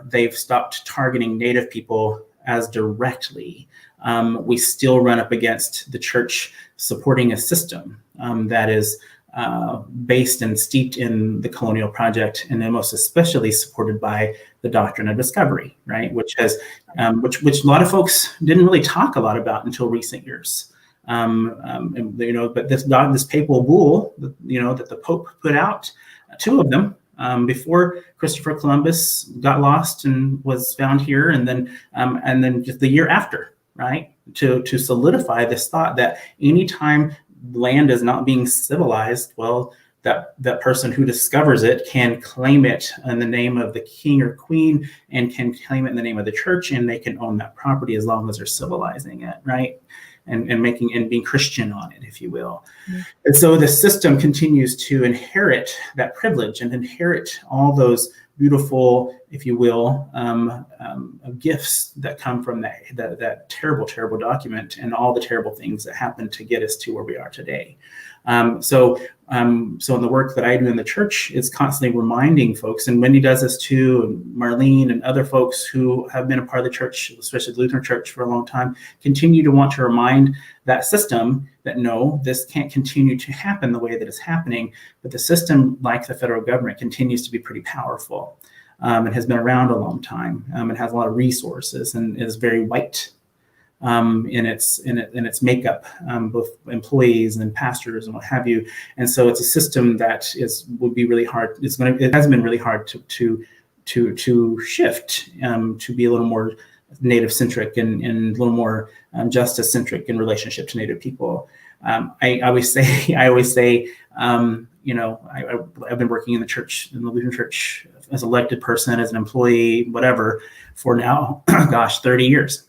they've stopped targeting Native people as directly. We still run up against the church supporting a system that is based and steeped in the colonial project, and then most especially supported by the doctrine of discovery, right? Which has, which a lot of folks didn't really talk a lot about until recent years. But this papal bull, that the Pope put out, two of them, before Christopher Columbus got lost and was found here, and then just the year after, right? To solidify this thought that anytime land is not being civilized, well, that person who discovers it can claim it in the name of the king or queen, and can claim it in the name of the church, and they can own that property as long as they're civilizing it, right? And being Christian on it, if you will. Mm-hmm. And so the system continues to inherit that privilege and inherit all those beautiful, if you will, gifts that come from that terrible, terrible document and all the terrible things that happened to get us to where we are today. So in the work that I do in the church is constantly reminding folks, and Wendy does this too, and Marlene and other folks who have been a part of the church, especially the Lutheran Church for a long time, continue to want to remind that system that no, this can't continue to happen the way that it's happening, but the system, like the federal government, continues to be pretty powerful. It has been around a long time. It has a lot of resources and is very white. in its makeup, both employees and pastors and what have you. And so it's a system that would be really hard. It has been really hard to shift to be a little more Native centric and a little more justice centric in relationship to Native people. I always say, I've been working in the church, in the Lutheran church, as an elected person, as an employee, whatever, for now, 30 years.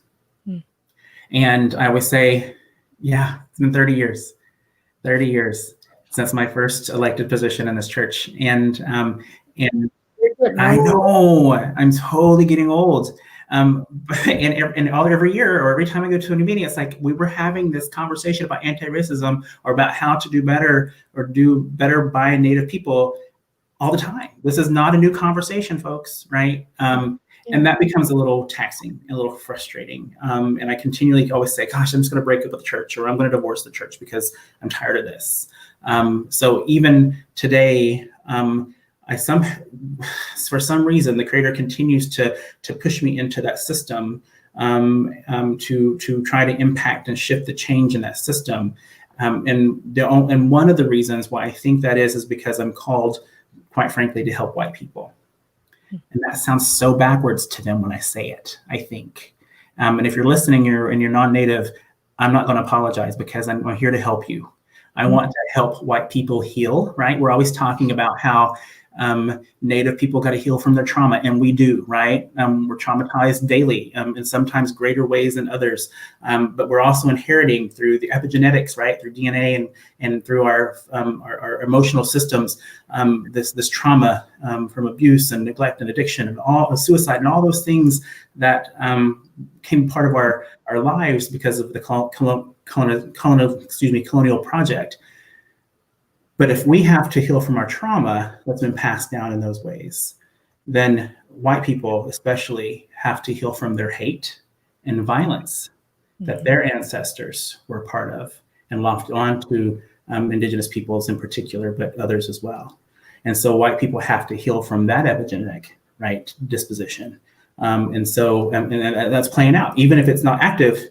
And I always say, yeah, it's been 30 years since my first elected position in this church. And I know I'm totally getting old. And every year or every time I go to a new meeting, it's like we were having this conversation about anti-racism or about how to do better or do better by Native people all the time. This is not a new conversation, folks, right? And that becomes a little taxing, a little frustrating. And I continually always say, gosh, I'm just going to break up with the church, or I'm going to divorce the church because I'm tired of this. So even today, for some reason, the Creator continues to push me into that system to try to impact and shift the change in that system. And one of the reasons why I think that is because I'm called, quite frankly, to help white people. And that sounds so backwards to them when I say it, I think. And if you're listening and you're non-Native, I'm not going to apologize because I'm here to help you. I want to help white people heal, right? We're always talking about how Native people got to heal from their trauma, and we do, right? We're traumatized daily, in sometimes greater ways than others. But we're also inheriting through the epigenetics, right? Through DNA and through our emotional systems, this trauma from abuse and neglect and addiction and all suicide and all those things that became part of our lives because of the colonial project. But if we have to heal from our trauma that's been passed down in those ways, then white people especially have to heal from their hate and violence that their ancestors were part of and locked on to Indigenous peoples in particular, but others as well. And so white people have to heal from that epigenetic, right, disposition. And that's playing out, even if it's not active,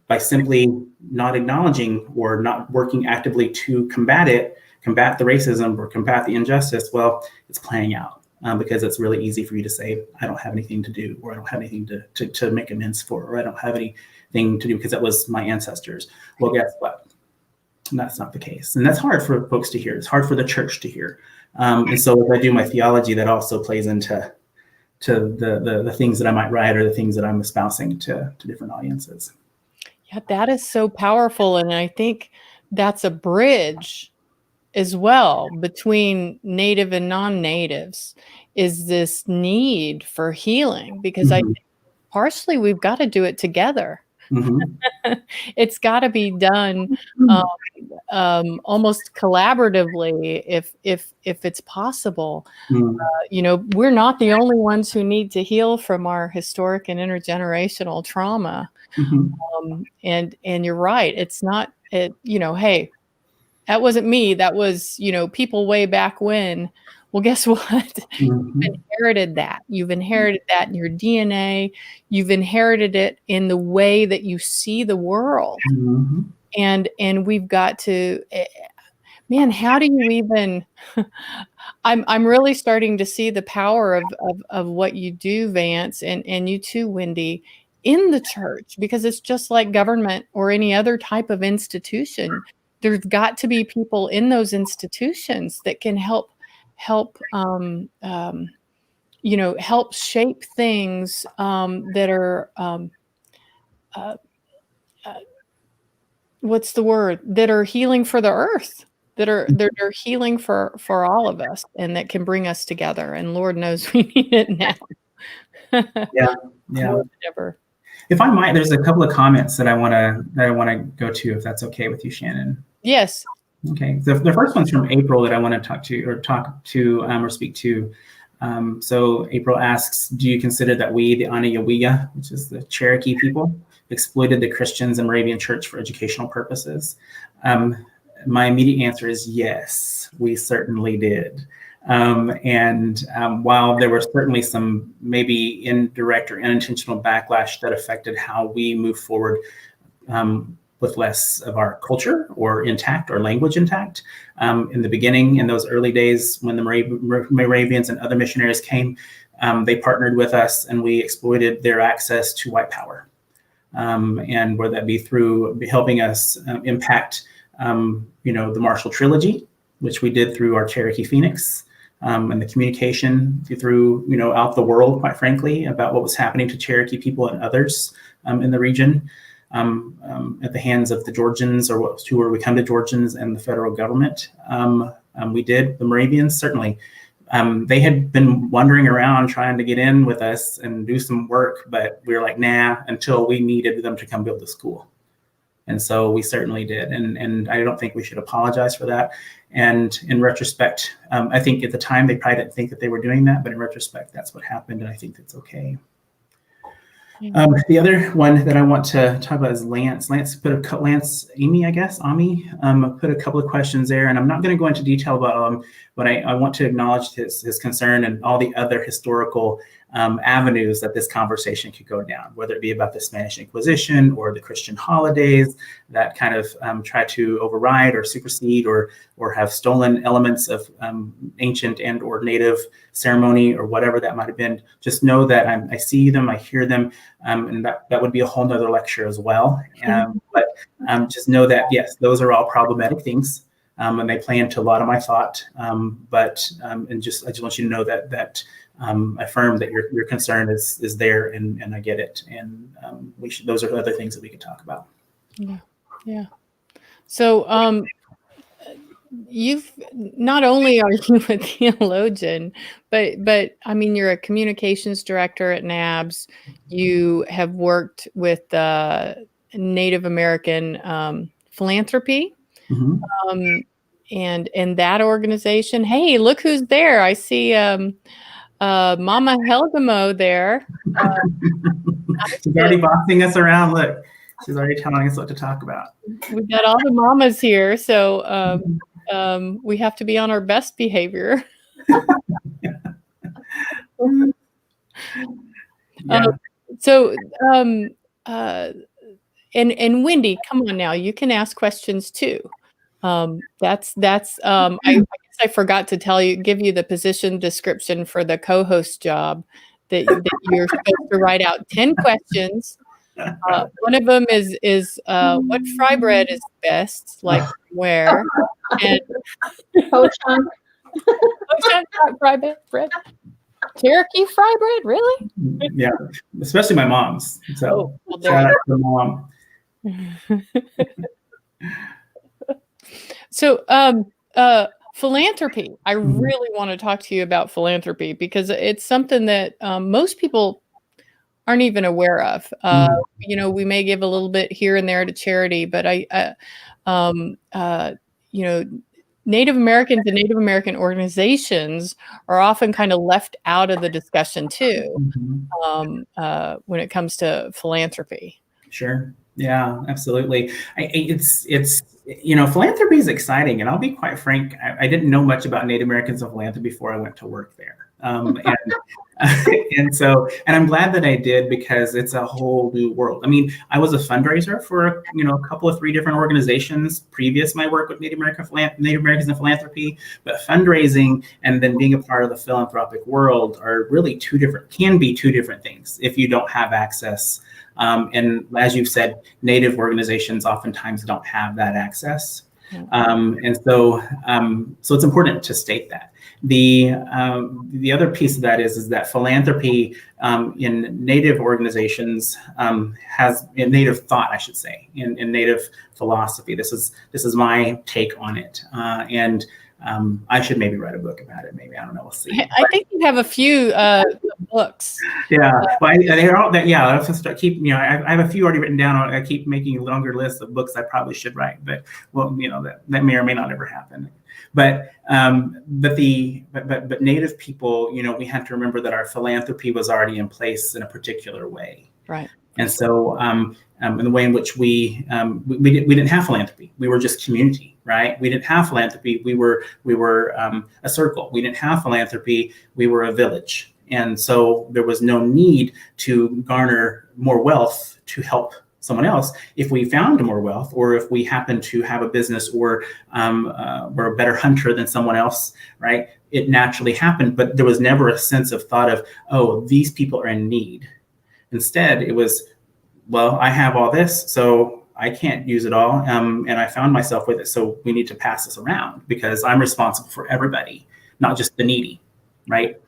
by simply not acknowledging or not working actively to combat the racism or combat the injustice. Well, it's playing out because it's really easy for you to say, I don't have anything to do, or I don't have anything to make amends for, or I don't have anything to do because that was my ancestors. Well, guess what? And that's not the case. And that's hard for folks to hear. It's hard for the church to hear. And so as I do my theology, that also plays into the things that I might write or the things that I'm espousing to different audiences. Yeah, that is so powerful. And I think that's a bridge as well between Native and non-Natives, is this need for healing, because I think partially we've got to do it together. It's got to be done almost collaboratively if it's possible. We're not the only ones who need to heal from our historic and intergenerational trauma. And you're right. It's not, hey, that wasn't me. That was, people way back when. Well, guess what? You've inherited that. You've inherited that in your DNA. You've inherited it in the way that you see the world. And we've got to, man, how do you even, I'm really starting to see the power of what you do, Vance, and you too, Wendy, in the church, because it's just like government or any other type of institution. There's got to be people in those institutions that can help shape things that are what's the word? That are healing for the earth, that are healing for all of us, and that can bring us together. And Lord knows we need it now. Yeah. More than ever. If I might, there's a couple of comments that I want to go to, if that's okay with you, Shannon. Yes. Okay. The first one's from April that I want to speak to. So April asks, do you consider that we, the Anayawiya, which is the Cherokee people, exploited the Christians and Moravian Church for educational purposes? My immediate answer is yes, we certainly did. While there were certainly some maybe indirect or unintentional backlash that affected how we move forward with less of our culture or intact or language intact. In the beginning, in those early days when the Moravians and other missionaries came, they partnered with us and we exploited their access to white power. And whether that be through helping us impact, the Marshall Trilogy, which we did through our Cherokee Phoenix, and the communication through, out the world, quite frankly, about what was happening to Cherokee people and others in the region. At the hands of the Georgians or who were become the Georgians and the federal government. We did. The Moravians, certainly. They had been wandering around trying to get in with us and do some work, but we were like, nah, until we needed them to come build the school. And so we certainly did. And I don't think we should apologize for that. And in retrospect, I think at the time they probably didn't think that they were doing that, but in retrospect, that's what happened. And I think that's okay. The other one that I want to talk about is Lance. Amy, I guess, Ami, put a couple of questions there, and I'm not going to go into detail about them, but I want to acknowledge his concern and all the other historical avenues that this conversation could go down, whether it be about the Spanish Inquisition or the Christian holidays that kind of try to override or supersede or have stolen elements of ancient and or native ceremony or whatever that might have been. Just know that I see them, I hear them, and that would be a whole nother lecture as well. But just know that, yes, those are all problematic things. And they play into a lot of my thought. I just want you to know that I affirm that your concern is there, and I get it. And those are other things that we could talk about. Yeah. So you've not only are you a theologian, but I mean, you're a communications director at NABS. You have worked with Native American Philanthropy. Mm-hmm. And that organization. Hey, look who's there. I see Mama Helgamo there. She's already bossing us around. Look, she's already telling us what to talk about. We've got all the mamas here, so we have to be on our best behavior. And Wendy, come on now, you can ask questions too. I guess I forgot to give you the position description for the co-host job that you're supposed to write out 10 questions. One of them is what fry bread is best, like where? And Ho-chunk fry bread. Cherokee fry bread, really? Yeah, especially my mom's. So shout out to mom. So, philanthropy. I really want to talk to you about philanthropy because it's something that most people aren't even aware of. We may give a little bit here and there to charity, but Native Americans and Native American organizations are often kind of left out of the discussion too, when it comes to philanthropy. Sure. Yeah, absolutely. It's philanthropy is exciting, and I'll be quite frank. I didn't know much about Native Americans and philanthropy before I went to work there, and I'm glad that I did because it's a whole new world. I mean, I was a fundraiser for a couple of 3 different organizations previous to my work with Native Americans and philanthropy, but fundraising and then being a part of the philanthropic world are really can be two different things if you don't have access. And as you've said, Native organizations oftentimes don't have that access. And so it's important to state that. The other piece of that is that philanthropy in Native organizations has in Native thought, I should say, in Native philosophy. This is my take on it. And I should maybe write a book about it. Maybe, I don't know. We'll see. I think you have a few books. Yeah, they're all that. Yeah, I have to start I have a few already written down. I keep making a longer list of books I probably should write, but that may or may not ever happen. But Native people, we have to remember that our philanthropy was already in place in a particular way. Right. And so in the way in which we didn't have philanthropy, we were just community, right? We didn't have philanthropy, we were a circle. We didn't have philanthropy, we were a village. And so there was no need to garner more wealth to help someone else if we found more wealth, or if we happened to have a business, or were a better hunter than someone else, right? It naturally happened, but there was never a sense of thought of, oh, these people are in need. Instead, it was, well, I have all this, so I can't use it all, and I found myself with it, so we need to pass this around because I'm responsible for everybody, not just the needy, right?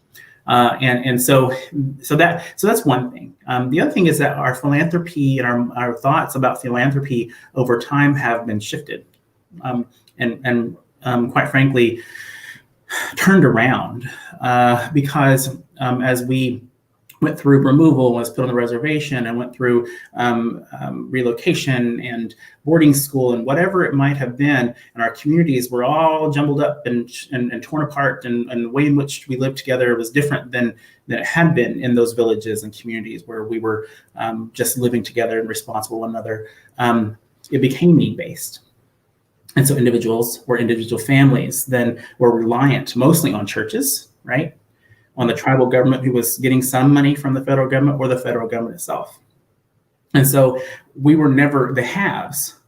So that's one thing. The other thing is that our philanthropy and our thoughts about philanthropy over time have been shifted, and quite frankly, turned around because as we went through removal, was put on the reservation, and went through relocation and boarding school and whatever it might have been, and our communities were all jumbled up and torn apart, and the way in which we lived together was different than it had been in those villages and communities where we were just living together and responsible for one another. It became need-based. And so individuals or individual families then were reliant mostly on churches, right? On the tribal government, who was getting some money from the federal government, or the federal government itself. And so we were never the haves.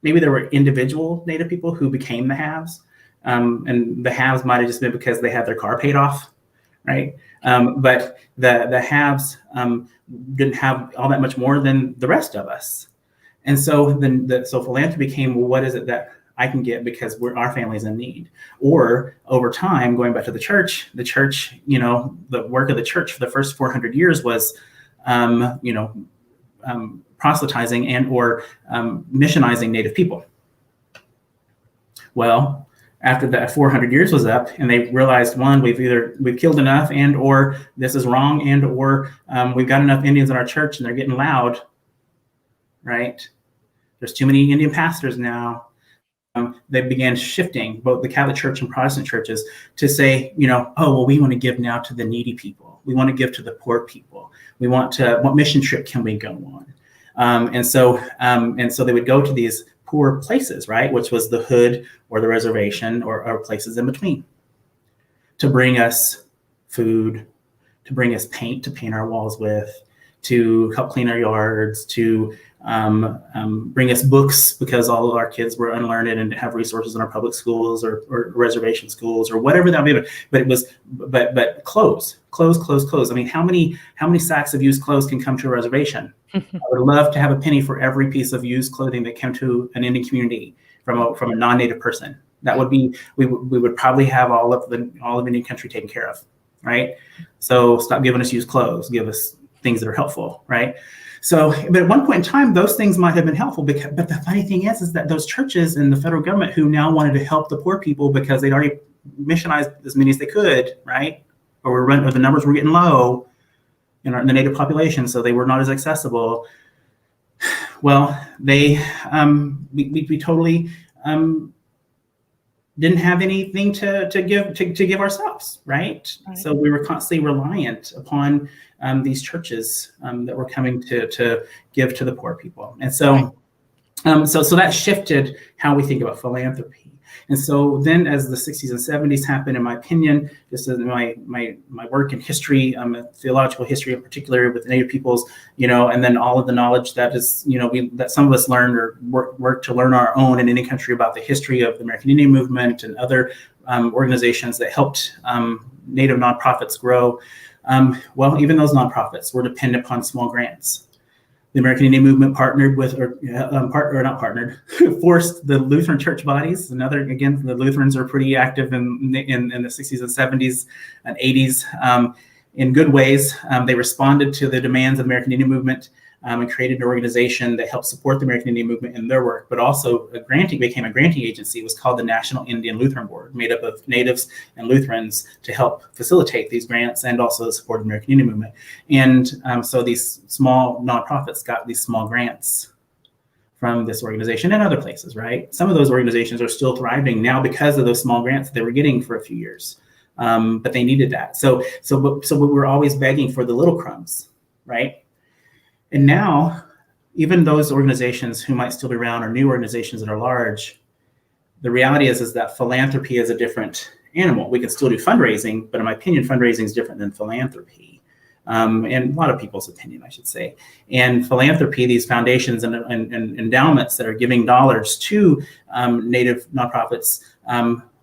Maybe there were individual Native people who became the haves, and the haves might have just been because they had their car paid off, right? But the haves didn't have all that much more than the rest of us. And so so philanthropy became, well, what is it that I can get because our family's in need? Or over time, going back to the church, the work of the church for the first 400 years was, proselytizing and or missionizing Native people. Well, after that 400 years was up, and they realized, one, we've killed enough, and or this is wrong, and or we've got enough Indians in our church and they're getting loud, right? There's too many Indian pastors now. They began shifting, both the Catholic Church and Protestant churches, to say, oh, well, we want to give now to the needy people. We want to give to the poor people. What mission trip can we go on? And so they would go to these poor places, right, which was the hood or the reservation or places in between, to bring us food, to bring us paint to paint our walls with, to help clean our yards, to bring us books because all of our kids were unlearned and didn't have resources in our public schools or reservation schools or whatever that may be. But clothes. I mean, how many sacks of used clothes can come to a reservation? I would love to have a penny for every piece of used clothing that came to an Indian community from a non-Native person. That would be, we would probably have all of Indian country taken care of, right? So stop giving us used clothes, give us things that are helpful, right? So, but at one point in time, those things might have been helpful. But the funny thing is that those churches and the federal government, who now wanted to help the poor people because they'd already missionized as many as they could, right? Or the numbers were getting low in the Native population, so they were not as accessible. Well, we totally didn't have anything to give ourselves, right? So we were constantly reliant upon these churches that were coming to give to the poor people. And so so that shifted how we think about philanthropy. And so then as the 60s and 70s happened, in my opinion, just in my work in history, theological history in particular with Native peoples, and then all of the knowledge that is, that some of us learned or work to learn our own in any country about the history of the American Indian movement and other organizations that helped Native nonprofits grow. Well, even those nonprofits were dependent upon small grants. The American Indian movement partnered with, forced the Lutheran church bodies. Again, the Lutherans are pretty active in the 60s and 70s and 80s in good ways. They responded to the demands of the American Indian movement and created an organization that helped support the American Indian movement in their work, but also became a granting agency. It was called the National Indian Lutheran Board, made up of Natives and Lutherans to help facilitate these grants and also support the American Indian movement. And so these small nonprofits got these small grants from this organization and other places, right? Some of those organizations are still thriving now because of those small grants that they were getting for a few years, but they needed that. So we were always begging for the little crumbs, right? And now, even those organizations who might still be around or new organizations that are large, the reality is that philanthropy is a different animal. We can still do fundraising, but in my opinion, fundraising is different than philanthropy. And a lot of people's opinion, I should say. And philanthropy, these foundations and endowments that are giving dollars to Native nonprofits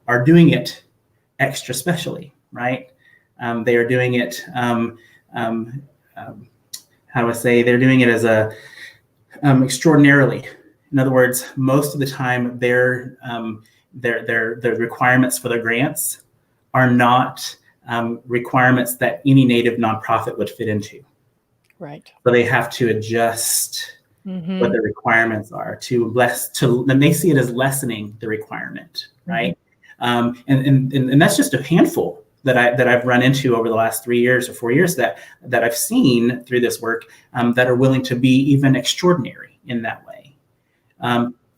are doing it extra specially, right? They are doing it, how do I say, they're doing it as a extraordinarily. In other words, most of the time, their requirements for their grants are not requirements that any Native nonprofit would fit into. Right. So they have to adjust what the requirements are and they see it as lessening the requirement, right? And that's just a handful that I've run into over the last 3 years or 4 years that I've seen through this work that are willing to be even extraordinary in that way.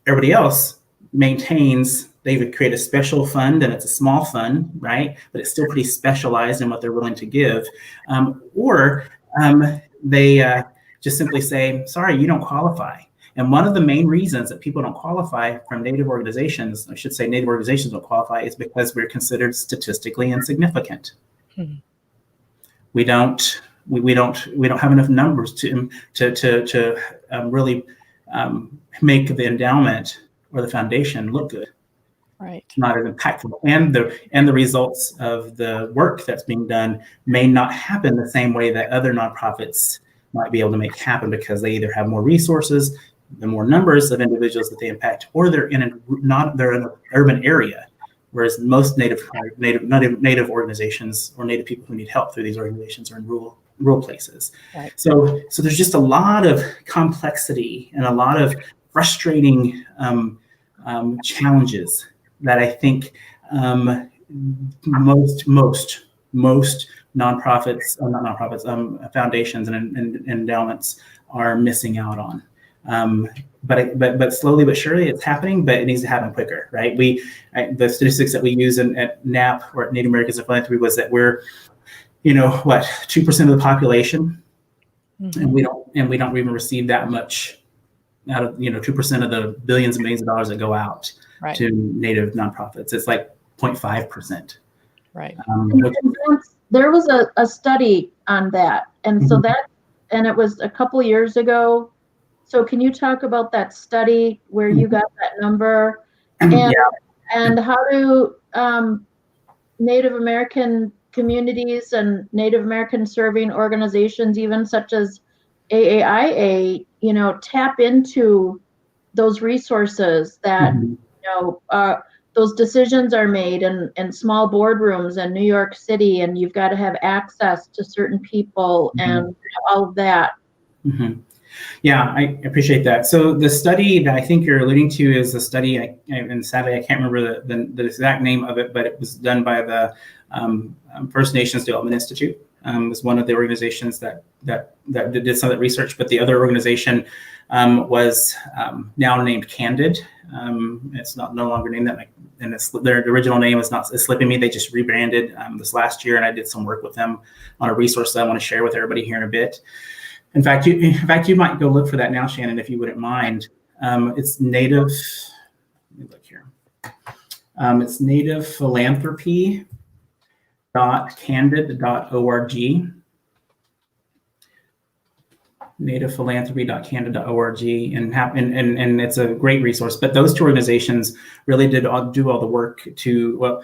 Everybody else maintains, they would create a special fund, and it's a small fund, right? But it's still pretty specialized in what they're willing to give. Or they just simply say, sorry, you don't qualify. And one of the main reasons that people don't qualify from Native organizations, I should say Native organizations don't qualify, is because we're considered statistically insignificant. We don't have enough numbers to really make the endowment or the foundation look good. Right. Not as impactful, and the results of the work that's being done may not happen the same way that other nonprofits might be able to make happen, because they either have more resources, the more numbers of individuals that they impact, or they're in an urban area, whereas most Native organizations or Native people who need help through these organizations are in rural places. Right. So there's just a lot of complexity and a lot of frustrating challenges that I think most nonprofits, not nonprofits, foundations and endowments are missing out on. But slowly but surely it's happening, but it needs to happen quicker, right? The statistics that we use at NAP, or Native Americans in Philanthropy, was that we're, 2% of the population, and we don't even receive that much out of 2% of the billions and millions of dollars that go out to Native nonprofits. It's like 0.5%. Right. There was a study on that, and so it was a couple years ago. So can you talk about that study, where you got that number, and how do Native American communities and Native American serving organizations, even such as AAIA, tap into those resources that those decisions are made in small boardrooms in New York City, and you've got to have access to certain people and all of that. Yeah, I appreciate that. So the study that I think you're alluding to is a study, and sadly I can't remember the exact name of it, but it was done by the First Nations Development Institute. It was one of the organizations that did some of that research, but the other organization was now named Candid. It's no longer named that, and their original name is slipping me. They just rebranded this last year, and I did some work with them on a resource that I want to share with everybody here in a bit. In fact, you might go look for that now, Shannon, if you wouldn't mind. It's Native. Let me look here. It's nativephilanthropy.candid.org. nativephilanthropy.candid.org, and it's a great resource. But those two organizations really did do all the work to,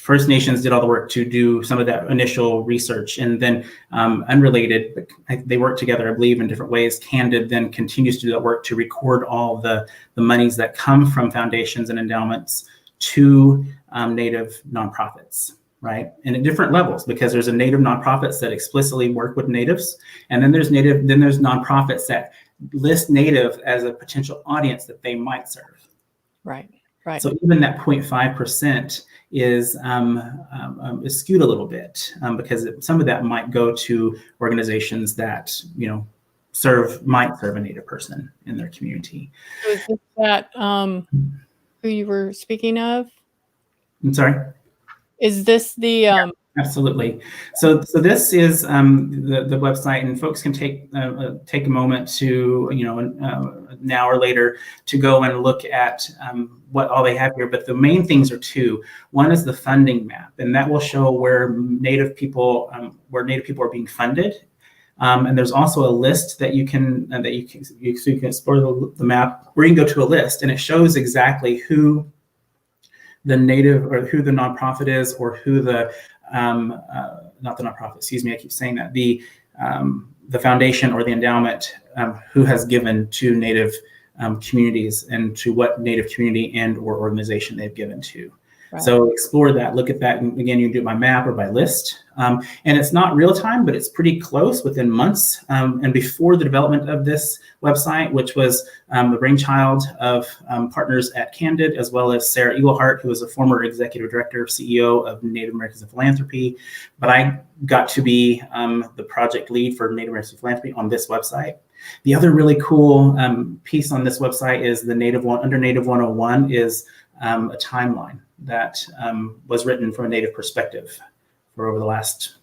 First Nations did all the work to do some of that initial research, and then unrelated, but they work together, I believe, in different ways. Candid then continues to do that work to record all the monies that come from foundations and endowments to Native nonprofits, right? And at different levels, because there's a Native nonprofits that explicitly work with Natives, and then there's nonprofits that list Native as a potential audience that they might serve. Right. So even that 0.5% is skewed a little bit, because some of that might go to organizations that might serve a Native person in their community. So is this that who you were speaking of? I'm sorry? Is this the Absolutely. So this is the website, and folks can take a moment to, now or later, to go and look at what all they have here. But the main things are two. One is the funding map, and that will show where Native people are being funded. And there's also a list that you can so you can explore the map, or you can go to a list, and it shows exactly who the Native, or who the nonprofit is, or who the not the nonprofit, excuse me, I keep saying that, the foundation or the endowment, who has given to Native communities, and to what Native community and or organization they've given to. Right. So explore that, look at that, and again, you can do it by map or by list. And it's not real time, but it's pretty close, within months. And before the development of this website, which was the brainchild of partners at Candid, as well as Sarah Eaglehart, who was a former executive director, CEO of Native Americans in Philanthropy. But I got to be the project lead for Native Americans in Philanthropy on this website. The other really cool piece on this website is under Native 101 is a timeline that was written from a Native perspective for over the last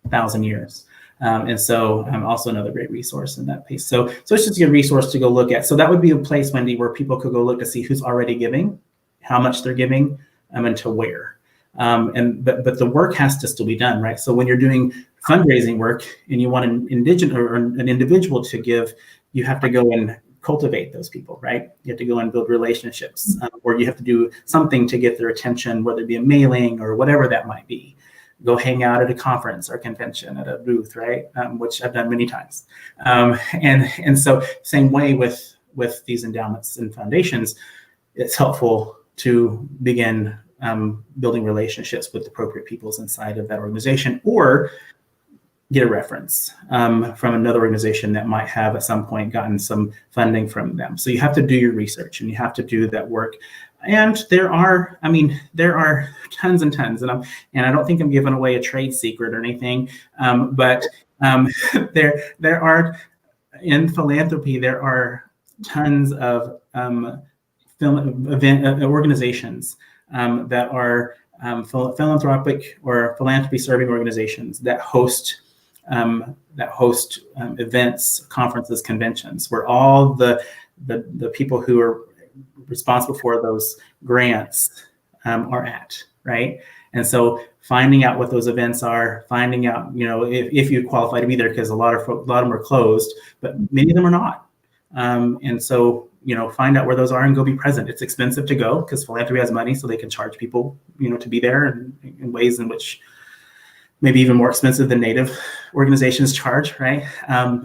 1,000 years. And so also another great resource in that piece. So it's just a good resource to go look at. So that would be a place, Wendy, where people could go look to see who's already giving, how much they're giving, and to where. But the work has to still be done, right? So when you're doing fundraising work and you want an individual to give, you have to go and cultivate those people, right? You have to go and build relationships, or you have to do something to get their attention, whether it be a mailing or whatever that might be. Go hang out at a conference or convention at a booth, right? Which I've done many times. And so same way with these endowments and foundations, it's helpful to begin building relationships with appropriate peoples inside of that organization, or get a reference from another organization that might have at some point gotten some funding from them. So you have to do your research, and you have to do that work. And there are tons and tons, and I don't think I'm giving away a trade secret or anything, but there are, in philanthropy, there are tons of organizations that are philanthropic or philanthropy serving organizations that host events, conferences, conventions, where all the people who are responsible for those grants are at, right? And so finding out what those events are, finding out, if you qualify to be there, because a lot of them are closed, but many of them are not. And so, find out where those are and go be present. It's expensive to go because philanthropy has money, so they can charge people, to be there in ways in which maybe even more expensive than Native organizations charge, right?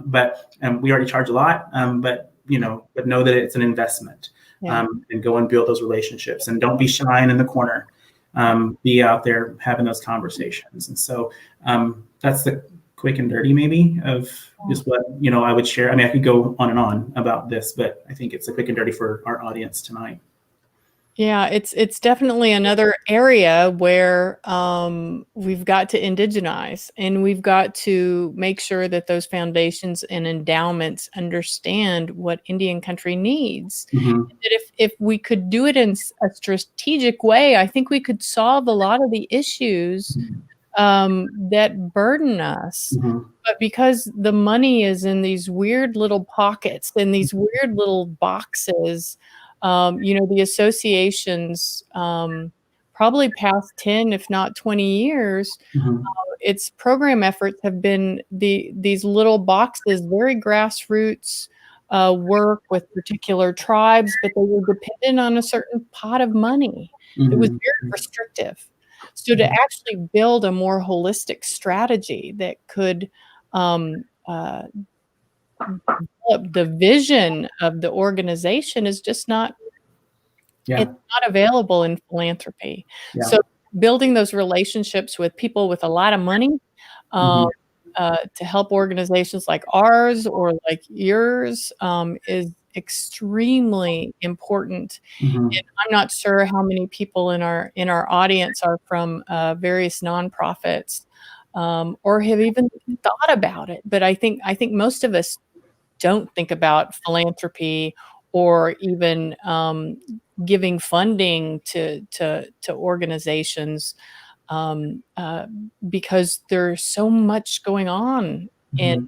But we already charge a lot, but know that it's an investment. Yeah. And go and build those relationships, and don't be shy and in the corner. Be out there having those conversations. And so that's the quick and dirty maybe of just what I would share. I mean, I could go on and on about this, but I think it's a quick and dirty for our audience tonight. Yeah, it's definitely another area where we've got to indigenize, and we've got to make sure that those foundations and endowments understand what Indian country needs. Mm-hmm. That if we could do it in a strategic way, I think we could solve a lot of the issues that burden us. Mm-hmm. But because the money is in these weird little pockets, in these weird little boxes, the associations, probably past 10, if not 20 years, mm-hmm. Its program efforts have been these little boxes, very grassroots work with particular tribes, but they were dependent on a certain pot of money. Mm-hmm. It was very restrictive. So to actually build a more holistic strategy that could develop the vision of the organization is just not, it's not available in philanthropy. Yeah. So building those relationships with people with a lot of money to help organizations like ours or like yours is extremely important. Mm-hmm. And I'm not sure how many people in our audience are from various nonprofits or have even thought about it. But I think most of us don't think about philanthropy or even giving funding to organizations because there's so much going on Mm-hmm.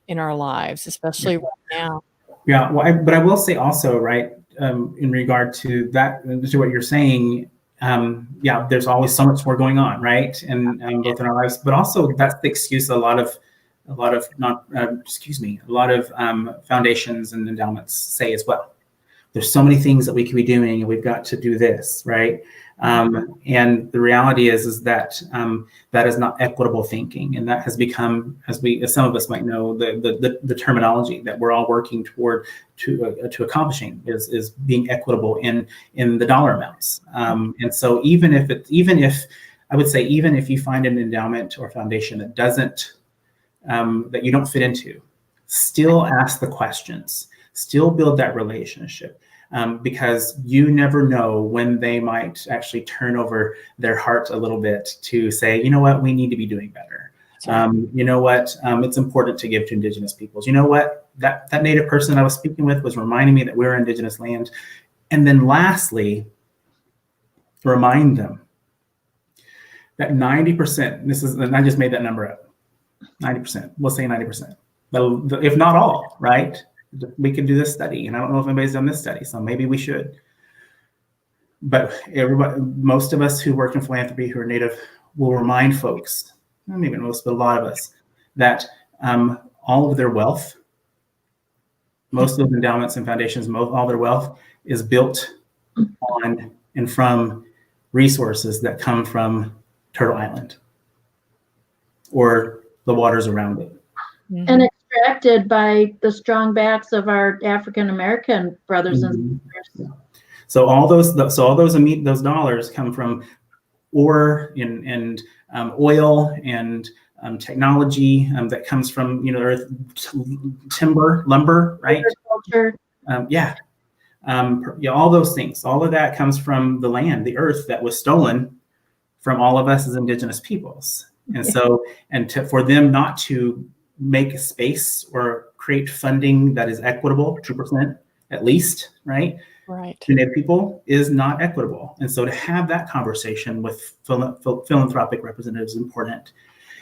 in our lives, especially right now. Yeah, well, but I will say also, right, in regard to that, to what you're saying, yeah, there's always so much more going on, right, and both in our lives, but also that's the excuse a lot of foundations and endowments say as well. There's so many things that we could be doing, and we've got to do this, right? And the reality is that that is not equitable thinking, and that has become, as some of us might know, the terminology that we're all working toward to accomplishing is being equitable in the dollar amounts. And so even if I would say, even if you find an endowment or foundation that doesn't that you don't fit into, still ask the questions, still build that relationship. Because you never know when they might actually turn over their heart a little bit to say, you know what, we need to be doing better. You know what, it's important to give to Indigenous peoples. You know what, that Native person I was speaking with was reminding me that we're Indigenous land. And then lastly, remind them that 90%, and I just made that number up, 90%, we'll say 90%, but if not all, right? We can do this study, and I don't know if anybody's done this study, so maybe we should. But most of us who work in philanthropy who are Native will remind folks, maybe most, but a lot of us, that all of their wealth, most of those endowments and foundations, all their wealth is built on and from resources that come from Turtle Island or the waters around it. And extracted by the strong backs of our African American brothers and sisters. So all those dollars come from ore and oil and technology that comes from earth, timber, lumber, right? Agriculture. All those things. All of that comes from the land, the earth that was stolen from all of us as Indigenous peoples. And so, for them not to make a space or create funding that is equitable, 2% at least, right? Right. To Native people is not equitable. And so to have that conversation with philanthropic representatives is important.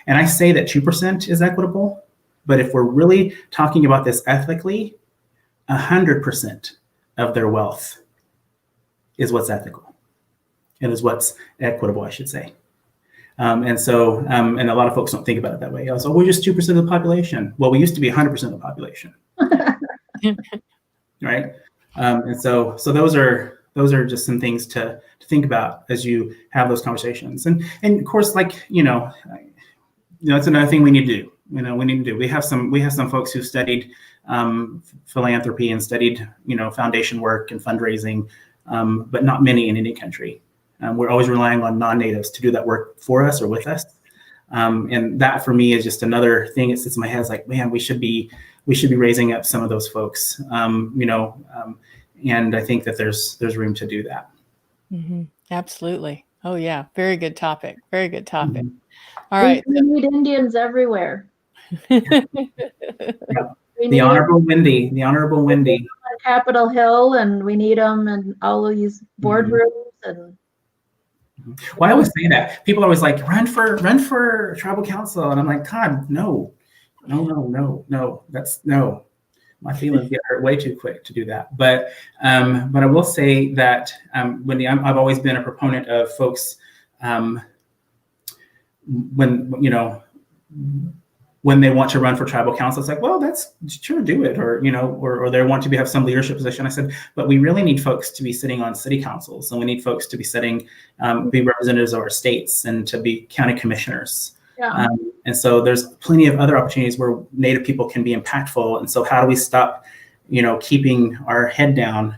And I say that 2% is equitable, but if we're really talking about this ethically, 100% of their wealth is what's ethical. It is what's equitable, I should say. And so, and a lot of folks don't think about it that way. So we're just 2% of the population. Well, we used to be 100% of the population, right? And so those are just some things to think about as you have those conversations. And of course, like it's another thing we need to do. We need to do. We have some folks who studied philanthropy and studied foundation work and fundraising, but not many in any country. We're always relying on non-natives to do that work for us or with us. And that for me is just another thing that sits in my head. It's like, man, we should be raising up some of those folks, and I think that there's room to do that. Mm-hmm. Absolutely. Oh yeah. Very good topic. Very good topic. Mm-hmm. All right. We need Indians everywhere. The Honorable Wendy. On Capitol Hill, and we need them in all of these boardrooms. And well, I always say that people are always like, run for tribal council, and I'm like, God, no. That's no. My feelings get hurt way too quick to do that. But I will say that Wendy, I've always been a proponent of folks when they want to run for tribal council, it's like, well, that's sure, do it, or or they want to have some leadership position. I said, but we really need folks to be sitting on city councils, and we need folks to be be representatives of our states and to be county commissioners. Yeah. And so there's plenty of other opportunities where Native people can be impactful. And so how do we stop, keeping our head down,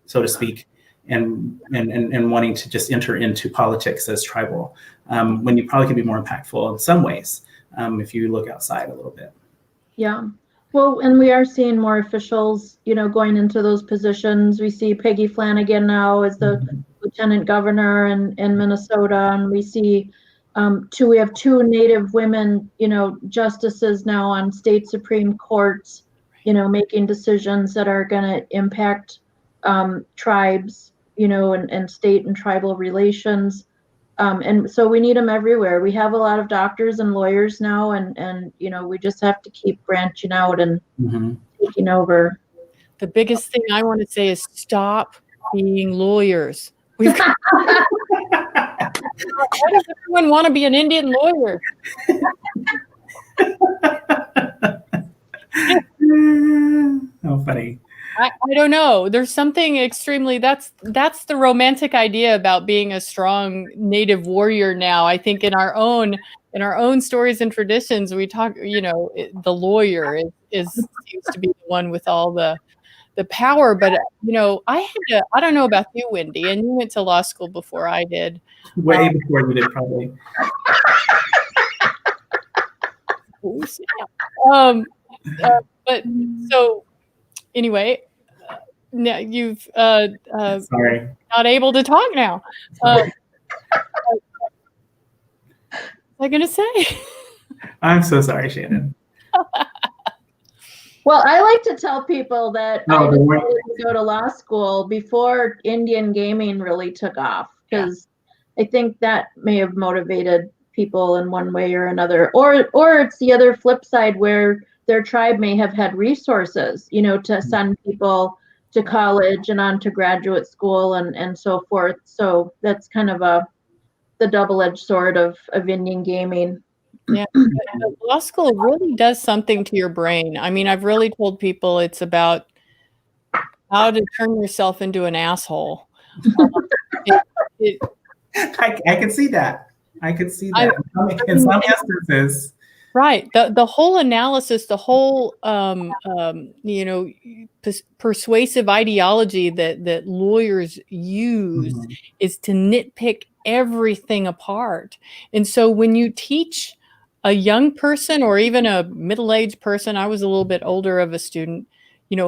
so to speak, and wanting to just enter into politics as tribal, when you probably can be more impactful in some ways. If you look outside a little bit. Yeah. Well, and we are seeing more officials, going into those positions. We see Peggy Flanagan now as the lieutenant governor in Minnesota, and we see we have two Native women, justices now on state Supreme Courts, making decisions that are going to impact tribes, and state and tribal relations. And so we need them everywhere. We have a lot of doctors and lawyers now, and we just have to keep branching out and taking over. The biggest thing I want to say is stop being lawyers. We've got why does everyone want to be an Indian lawyer? Oh, funny. I don't know. There's something extremely that's the romantic idea about being a strong Native warrior now. I think in our own stories and traditions, we talk, the lawyer seems to be the one with all the power. But I don't know about you, Wendy, and you went to law school before I did. Way before you did, probably. But so anyway, now you've sorry, not able to talk now. What was I gonna say? I'm so sorry, Shannon. Well, I like to tell people that I decided to go to law school before Indian gaming really took off, because I think that may have motivated people in one way or another. Or it's the other flip side where their tribe may have had resources, to send people to college and on to graduate school and so forth. So that's kind of the double-edged sword of Indian gaming. Yeah, law school really does something to your brain. I mean, I've really told people it's about how to turn yourself into an asshole. I can see that. I could see that in some instances. Right. The whole analysis, the whole persuasive ideology that lawyers use is to nitpick everything apart. And so when you teach a young person or even a middle-aged person, I was a little bit older of a student,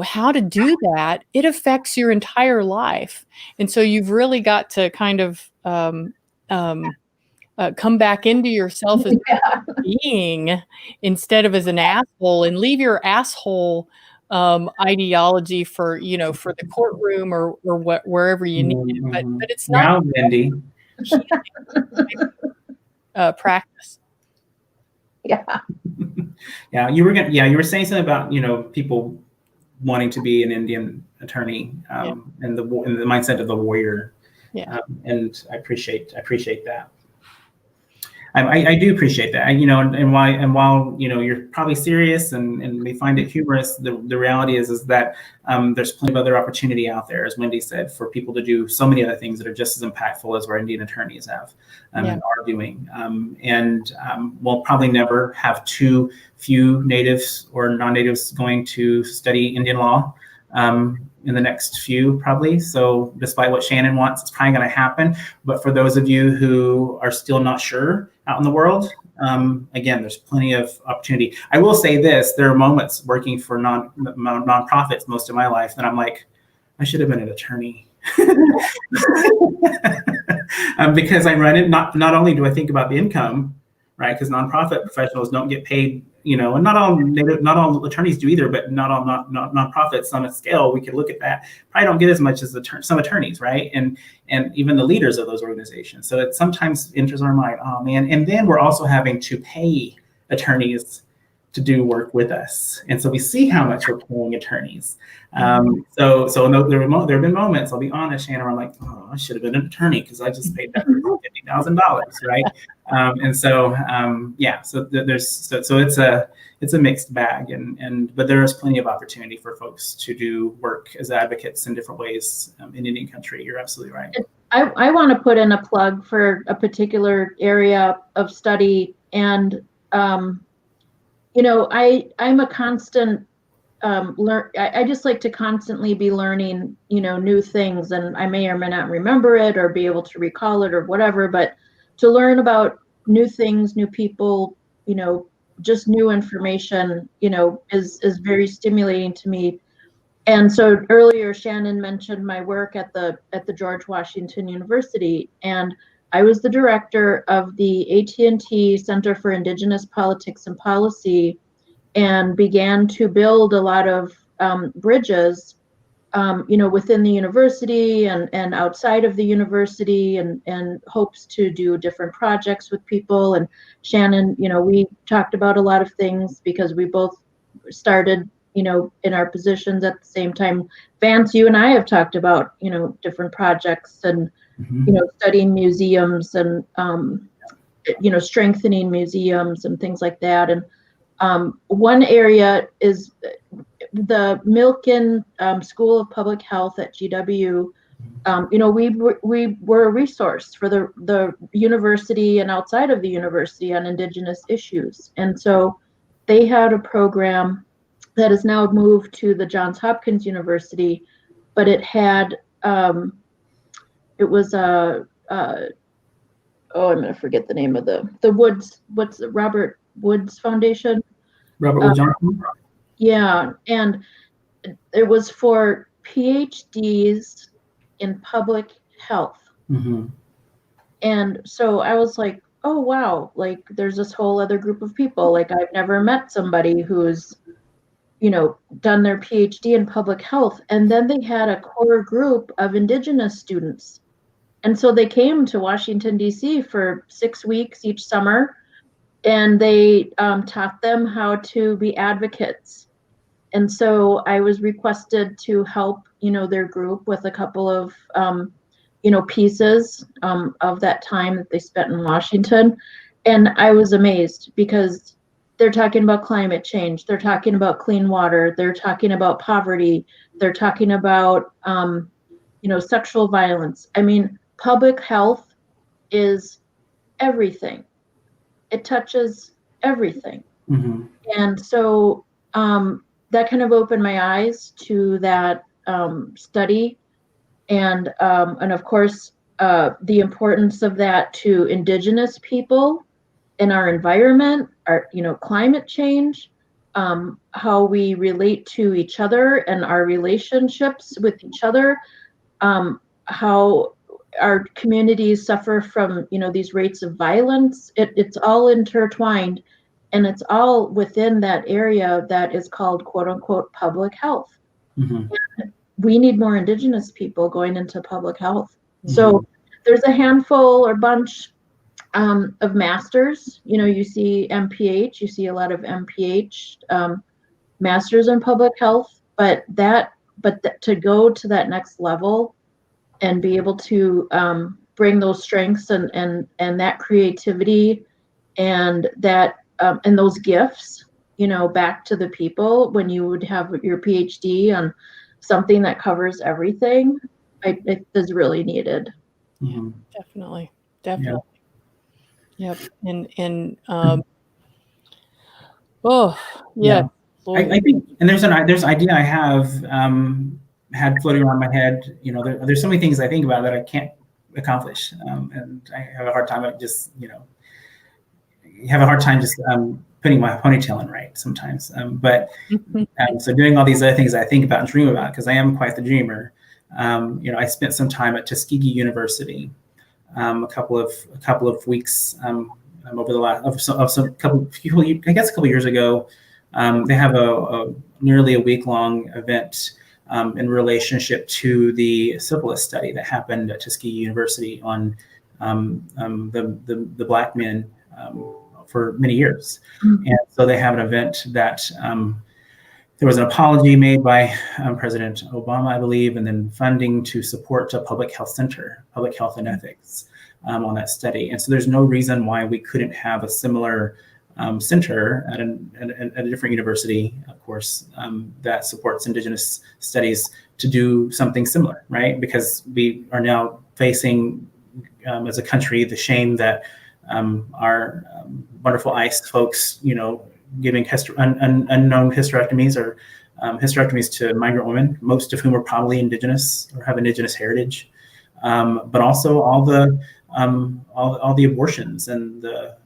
how to do that, it affects your entire life. And so you've really got to kind of come back into yourself as a being instead of as an asshole, and leave your asshole ideology for the courtroom or wherever you need it. But it's not Wendy. Practice. Yeah, you were saying something about people wanting to be an Indian attorney and the mindset of the warrior. And I appreciate that. I do appreciate that. And while you're probably serious and may find it humorous, the reality is that there's plenty of other opportunity out there, as Wendy said, for people to do so many other things that are just as impactful as our Indian attorneys have and are doing. We'll probably never have too few natives or non-natives going to study Indian law in the next few, probably. So despite what Shannon wants, it's probably going to happen. But for those of you who are still not sure out in the world, again, there's plenty of opportunity. I will say this: there are moments working for nonprofits most of my life that I'm like, I should have been an attorney. Because I run it, not only do I think about the income, right? Because nonprofit professionals don't get paid, and not all attorneys do either, but not all nonprofits on a scale, we could look at that, probably don't get as much as some attorneys, right? And even the leaders of those organizations. So it sometimes enters our mind, oh man, and then we're also having to pay attorneys to do work with us. And so we see how much we're paying attorneys. So there have been moments, I'll be honest, Shannon, where I'm like, oh, I should have been an attorney because I just paid that $50,000, right? So it's a mixed bag, but there is plenty of opportunity for folks to do work as advocates in different ways in Indian country. You're absolutely right. I want to put in a plug for a particular area of study, and I'm a constant I just like to constantly be learning, new things, and I may or may not remember it or be able to recall it or whatever, but to learn about new things, new people, just new information, is very stimulating to me. And so earlier Shannon mentioned my work at the George Washington University, and I was the director of the AT&T Center for Indigenous Politics and Policy, and began to build a lot of bridges within the university and outside of the university, and hopes to do different projects with people. And Shannon, we talked about a lot of things because we both started, in our positions at the same time. Vance, you and I have talked about, different projects and, studying museums and, strengthening museums and things like that. And one area is the Milken School of Public Health at GW. We were a resource for the university and outside of the university on Indigenous issues. And so they had a program that has now moved to the Johns Hopkins University, but it had, it was a, I'm going to forget the name of the Woods, what's the Robert Woods Foundation? Robert Wood Johnson? Yeah, and it was for PhDs in public health. Mm-hmm. And so I was like, oh, wow, like there's this whole other group of people. Like I've never met somebody who's, done their PhD in public health. And then they had a core group of Indigenous students. And so they came to Washington, D.C. for 6 weeks each summer, and they taught them how to be advocates. And so I was requested to help, their group with a couple of, pieces of that time that they spent in Washington. And I was amazed because they're talking about climate change. They're talking about clean water. They're talking about poverty. They're talking about, sexual violence. I mean, public health is everything. It touches everything. Mm-hmm. And so that kind of opened my eyes to that study, and of course the importance of that to Indigenous people in our environment, our climate change, how we relate to each other and our relationships with each other, how our communities suffer from these rates of violence. It's all intertwined, and it's all within that area that is called quote unquote public health. Mm-hmm. We need more Indigenous people going into public health. Mm-hmm. So there's a handful or bunch of masters. You see MPH, you see a lot of MPH masters in public health, but to go to that next level and be able to bring those strengths and that creativity and that and those gifts, back to the people when you would have your PhD on something that covers everything, it is really needed. Mm-hmm. Definitely. Yeah. Yep. And oh yeah. I think, and there's an idea I have had floating around my head. There's so many things I think about that I can't accomplish, and I have a hard time just putting my ponytail in right sometimes. So doing all these other things I think about and dream about, because I am quite the dreamer. I spent some time at Tuskegee University, a couple of weeks over the last a couple of years ago. They have a nearly a week-long event in relationship to the syphilis study that happened at Tuskegee University on the Black men for many years. Mm-hmm. And so they have an event that there was an apology made by President Obama, I believe, and then funding to support a public health center, public health and ethics on that study. And so there's no reason why we couldn't have a similar center at a different university, of course, that supports Indigenous studies to do something similar, right? Because we are now facing, as a country, the shame that our wonderful ICE folks, giving unknown hysterectomies or hysterectomies to migrant women, most of whom are probably Indigenous or have Indigenous heritage, but also all the abortions and the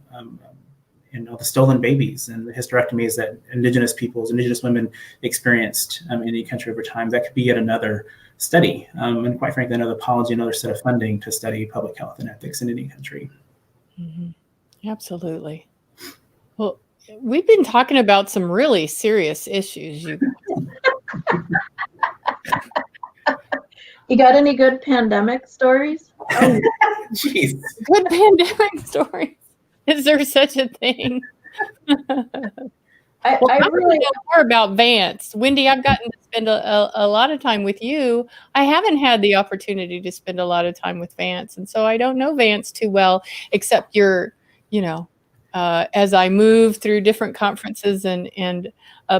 the stolen babies and the hysterectomies that Indigenous women experienced in any country over time. That could be yet another study, and quite frankly, another apology, another set of funding to study public health and ethics in any country. Mm-hmm. Absolutely. Well, we've been talking about some really serious issues. You got any good pandemic stories? Oh, jeez. Good pandemic stories. Is there such a thing? I really know more about Vance. Wendy, I've gotten to spend a lot of time with you. I haven't had the opportunity to spend a lot of time with Vance. And so I don't know Vance too well, except as I move through different conferences and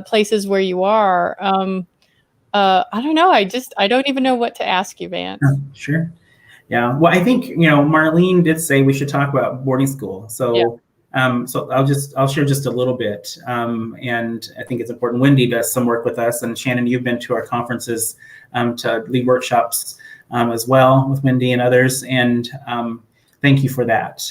places where you are, I don't know. I don't even know what to ask you, Vance. Sure. Yeah. Well, I think, Marlene did say we should talk about boarding school. So, so I'll share just a little bit. And I think it's important. Wendy does some work with us, and Shannon, you've been to our conferences to lead workshops as well with Wendy and others. And thank you for that.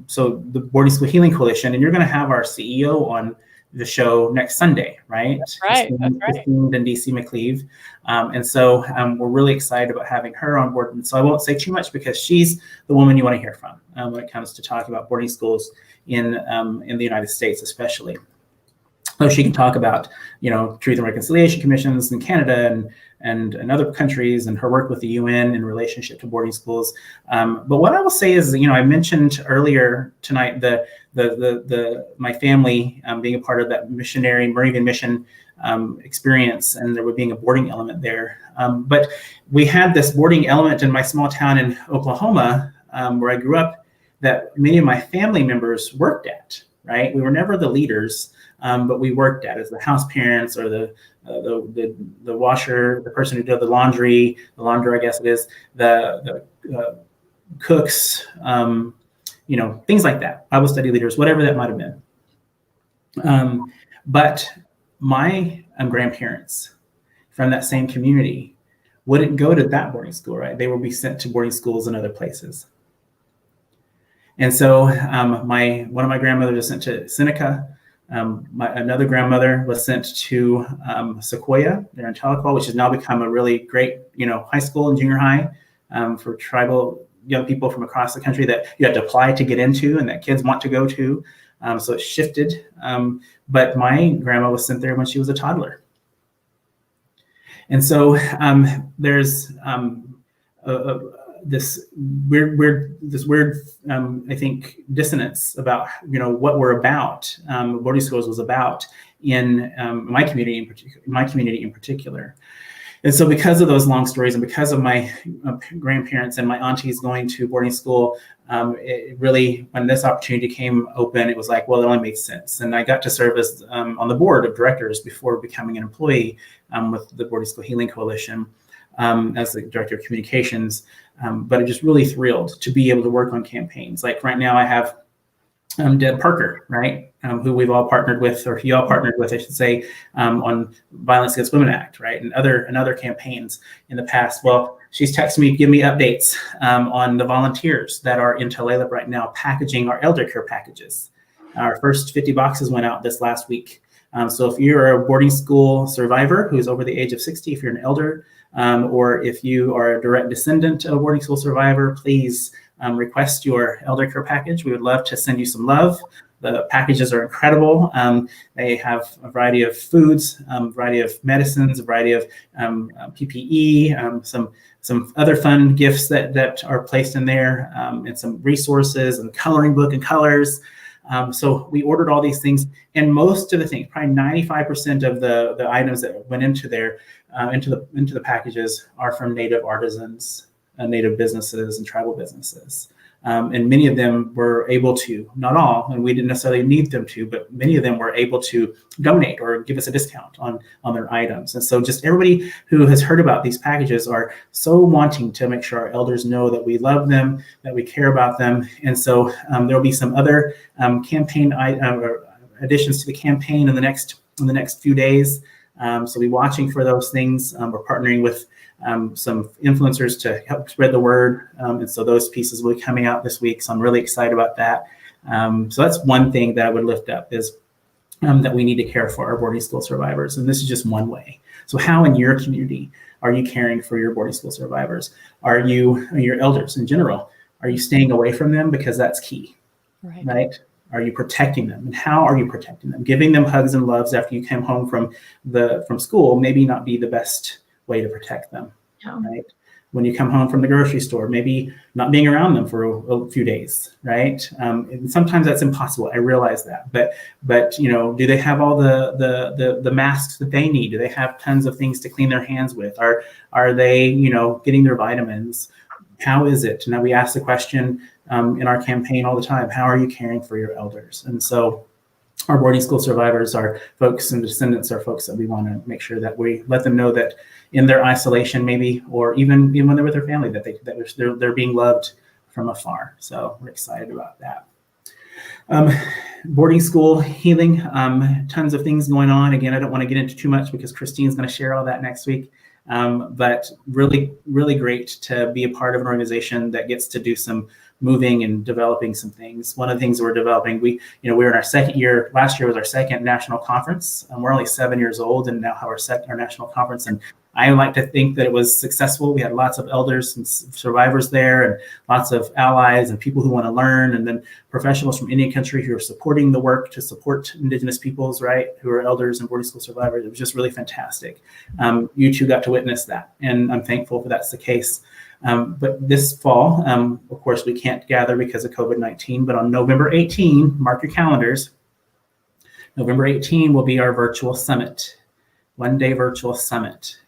So the Boarding School Healing Coalition, and you're going to have our CEO on the show next Sunday, right? That's right. Christine and DC McCleve. And so we're really excited about having her on board. And so I won't say too much because she's the woman you want to hear from when it comes to talking about boarding schools in the United States, especially. So she can talk about, Truth and Reconciliation Commissions in Canada and other countries, and her work with the UN in relationship to boarding schools. But what I will say is, I mentioned earlier tonight my family being a part of that missionary Moravian mission experience, and there would being a boarding element there. But we had this boarding element in my small town in Oklahoma, where I grew up, that many of my family members worked at. Right, we were never the leaders, but we worked at as the house parents or the washer, the person who did the laundry, I guess it is, the cooks, things like that, Bible study leaders, whatever that might have been. But my grandparents from that same community wouldn't go to that boarding school, right? They would be sent to boarding schools in other places. And so one of my grandmothers was sent to Seneca. Another grandmother was sent to Sequoia there in Tahlequah, which has now become a really great, high school and junior high for tribal young people from across the country that you had to apply to get into and that kids want to go to. So it shifted. But my grandma was sent there when she was a toddler. And so there's this weird, I think, dissonance about, what we're about. Boarding schools was about in my community in particular. And so because of those long stories and because of my grandparents and my aunties going to boarding school, it really, when this opportunity came open, it was like, well, it only makes sense. And I got to serve as on the board of directors before becoming an employee with the Boarding School Healing Coalition as the director of communications. But I'm just really thrilled to be able to work on campaigns. Like right now I have Deb Parker, right? Who we've all partnered with, or you all partnered with, I should say, on Violence Against Women Act, right? And other campaigns in the past. Well, she's texted me, give me updates on the volunteers that are in Tulalip right now packaging our elder care packages. Our first 50 boxes went out this last week. So if you're a boarding school survivor who's over the age of 60, if you're an elder, or if you are a direct descendant of a boarding school survivor, please request your elder care package. We would love to send you some love. The packages are incredible. They have a variety of foods, a variety of medicines, a variety of PPE, some other fun gifts that are placed in there, and some resources and coloring book and colors. So we ordered all these things, and most of the things, probably 95% of the items that went into there, into the packages, are from Native artisans, Native businesses, and tribal businesses. And many of them were able to, not all, and we didn't necessarily need them to, but many of them were able to donate or give us a discount on their items. And so just everybody who has heard about these packages are so wanting to make sure our elders know that we love them, that we care about them. And so there'll be some other campaign additions to the campaign in the next few days. So be watching for those things. We're partnering with some influencers to help spread the word. And so those pieces will be coming out this week. So I'm really excited about that. So that's one thing that I would lift up is that we need to care for our boarding school survivors. And this is just one way. So how in your community are you caring for your boarding school survivors? Are your elders in general, are you staying away from them? Because that's key, right? Are you protecting them? And how are you protecting them? Giving them hugs and loves after you came home from school maybe not be the best way to protect them, right? when you come home from the grocery store, maybe not being around them for a few days, right? And sometimes that's impossible. I realize that, but you know, do they have all the masks that they need? Do they have tons of things to clean their hands with? Are they, you know, getting their vitamins? How is it? Now we ask the question in our campaign all the time: how are you caring for your elders? And so our boarding school survivors are folks, and descendants are folks that we want to make sure that we let them know that in their isolation, maybe, or even when they're with their family, that they're being loved from afar. So we're excited about that. Boarding school healing, tons of things going on. Again, I don't want to get into too much because Christine's going to share all that next week. But really, really great to be a part of an organization that gets to do some moving and developing some things. One of the things we're developing, we're in our second year. Last year was our second national conference, and we're only 7 years old, and now have our national conference. And I like to think that it was successful. We had lots of elders and survivors there, and lots of allies and people who want to learn, and then professionals from Indian country who are supporting the work to support Indigenous peoples, right, who are elders and boarding school survivors. It was just really fantastic. You two got to witness that, and I'm thankful that that's the case. But this fall, of course, we can't gather because of COVID-19, but on November 18, mark your calendars, November 18 will be our virtual summit, one-day virtual summit.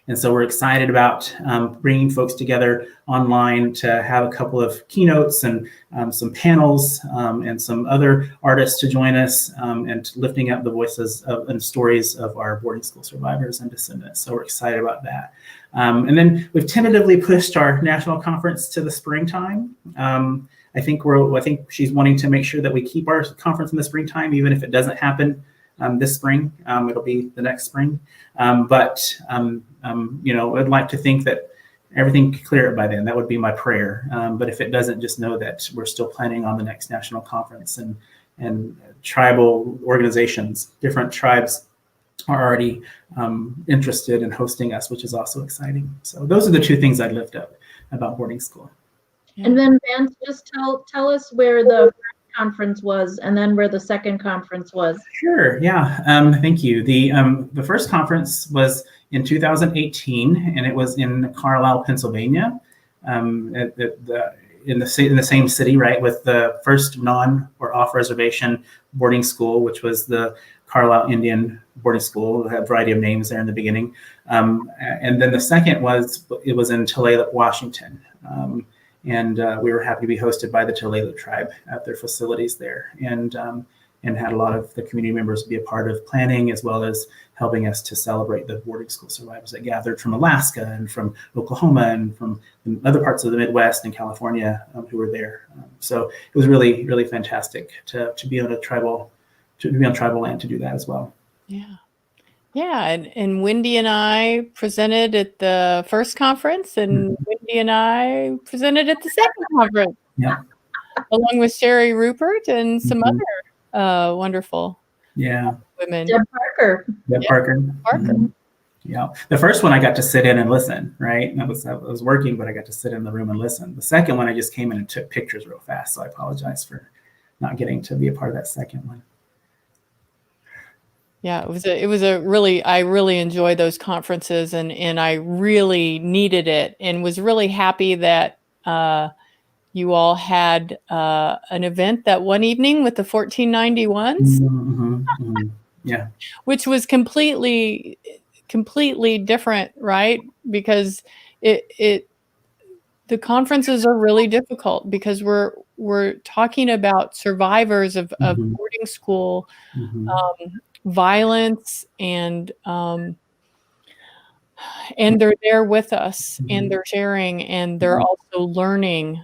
And so we're excited about bringing folks together online to have a couple of keynotes and some panels and some other artists to join us and lifting up the voices and stories of our boarding school survivors and descendants. So we're excited about that. And then we've tentatively pushed our national conference to the springtime. I think she's wanting to make sure that we keep our conference in the springtime, even if it doesn't happen this spring. It'll be the next spring. I'd like to think that everything could clear it by then. That would be my prayer. But if it doesn't, just know that we're still planning on the next national conference, and tribal organizations, different tribes are already interested in hosting us, which is also exciting. So those are the two things I'd lift up about boarding school. Yeah. And then Vance, just tell us where the first conference was, and then where the second conference was. Sure. Yeah. Thank you. The first conference was in 2018, and it was in Carlisle, Pennsylvania, in the same city, right, with the first non or off reservation boarding school, which was the Carlisle Indian boarding school. It had a variety of names there in the beginning, and then the second was in Tulalip, Washington. And we were happy to be hosted by the Tulalip tribe at their facilities there, and had a lot of the community members be a part of planning, as well as helping us to celebrate the boarding school survivors that gathered from Alaska and from Oklahoma and from other parts of the Midwest and California who were there. So it was really, really fantastic to be on tribal land to do that as well. Yeah. Yeah, and Wendy and I presented at the first conference, and Wendy and I presented at the second conference. Yeah. Along with Sherry Rupert and some other wonderful women. Deb Parker. Parker. Yeah. The first one I got to sit in and listen, right? I was working, but I got to sit in the room and listen. The second one I just came in and took pictures real fast, so I apologize for not getting to be a part of that second one. Yeah, it was a really, I really enjoyed those conferences, and I really needed it, and was really happy that you all had an event that one evening with the 1491s. Yeah, which was completely different, right? Because the conferences are really difficult because we're talking about survivors of boarding school violence, and they're there with us, and they're sharing, and they're also learning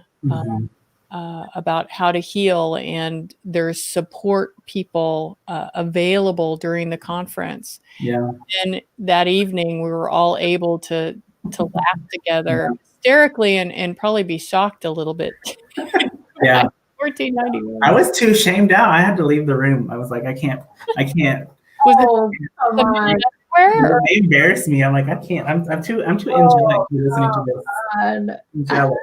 about how to heal, and there's support people available during the conference. Yeah. And that evening we were all able to laugh together hysterically and probably be shocked a little bit. Yeah. 1491. I was too shamed out. I had to leave the room. I was like, I can't. Was it They embarrassed me. I'm like, I can't. I'm too angelic listening to this. Angelic.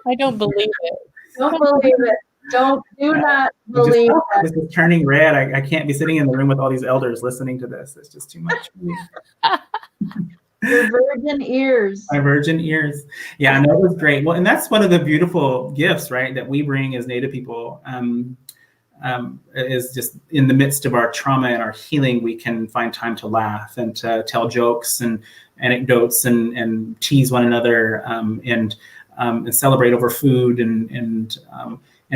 I don't believe it. Don't believe it. Do not believe it. This is turning red. I can't be sitting in the room with all these elders listening to this. It's just too much for me. Your virgin ears. My virgin ears. Yeah, no, it was great. Well, and that's one of the beautiful gifts, right, that we bring as Native people. Is just in the midst of our trauma and our healing, we can find time to laugh and to tell jokes and anecdotes and tease one another, and celebrate over food and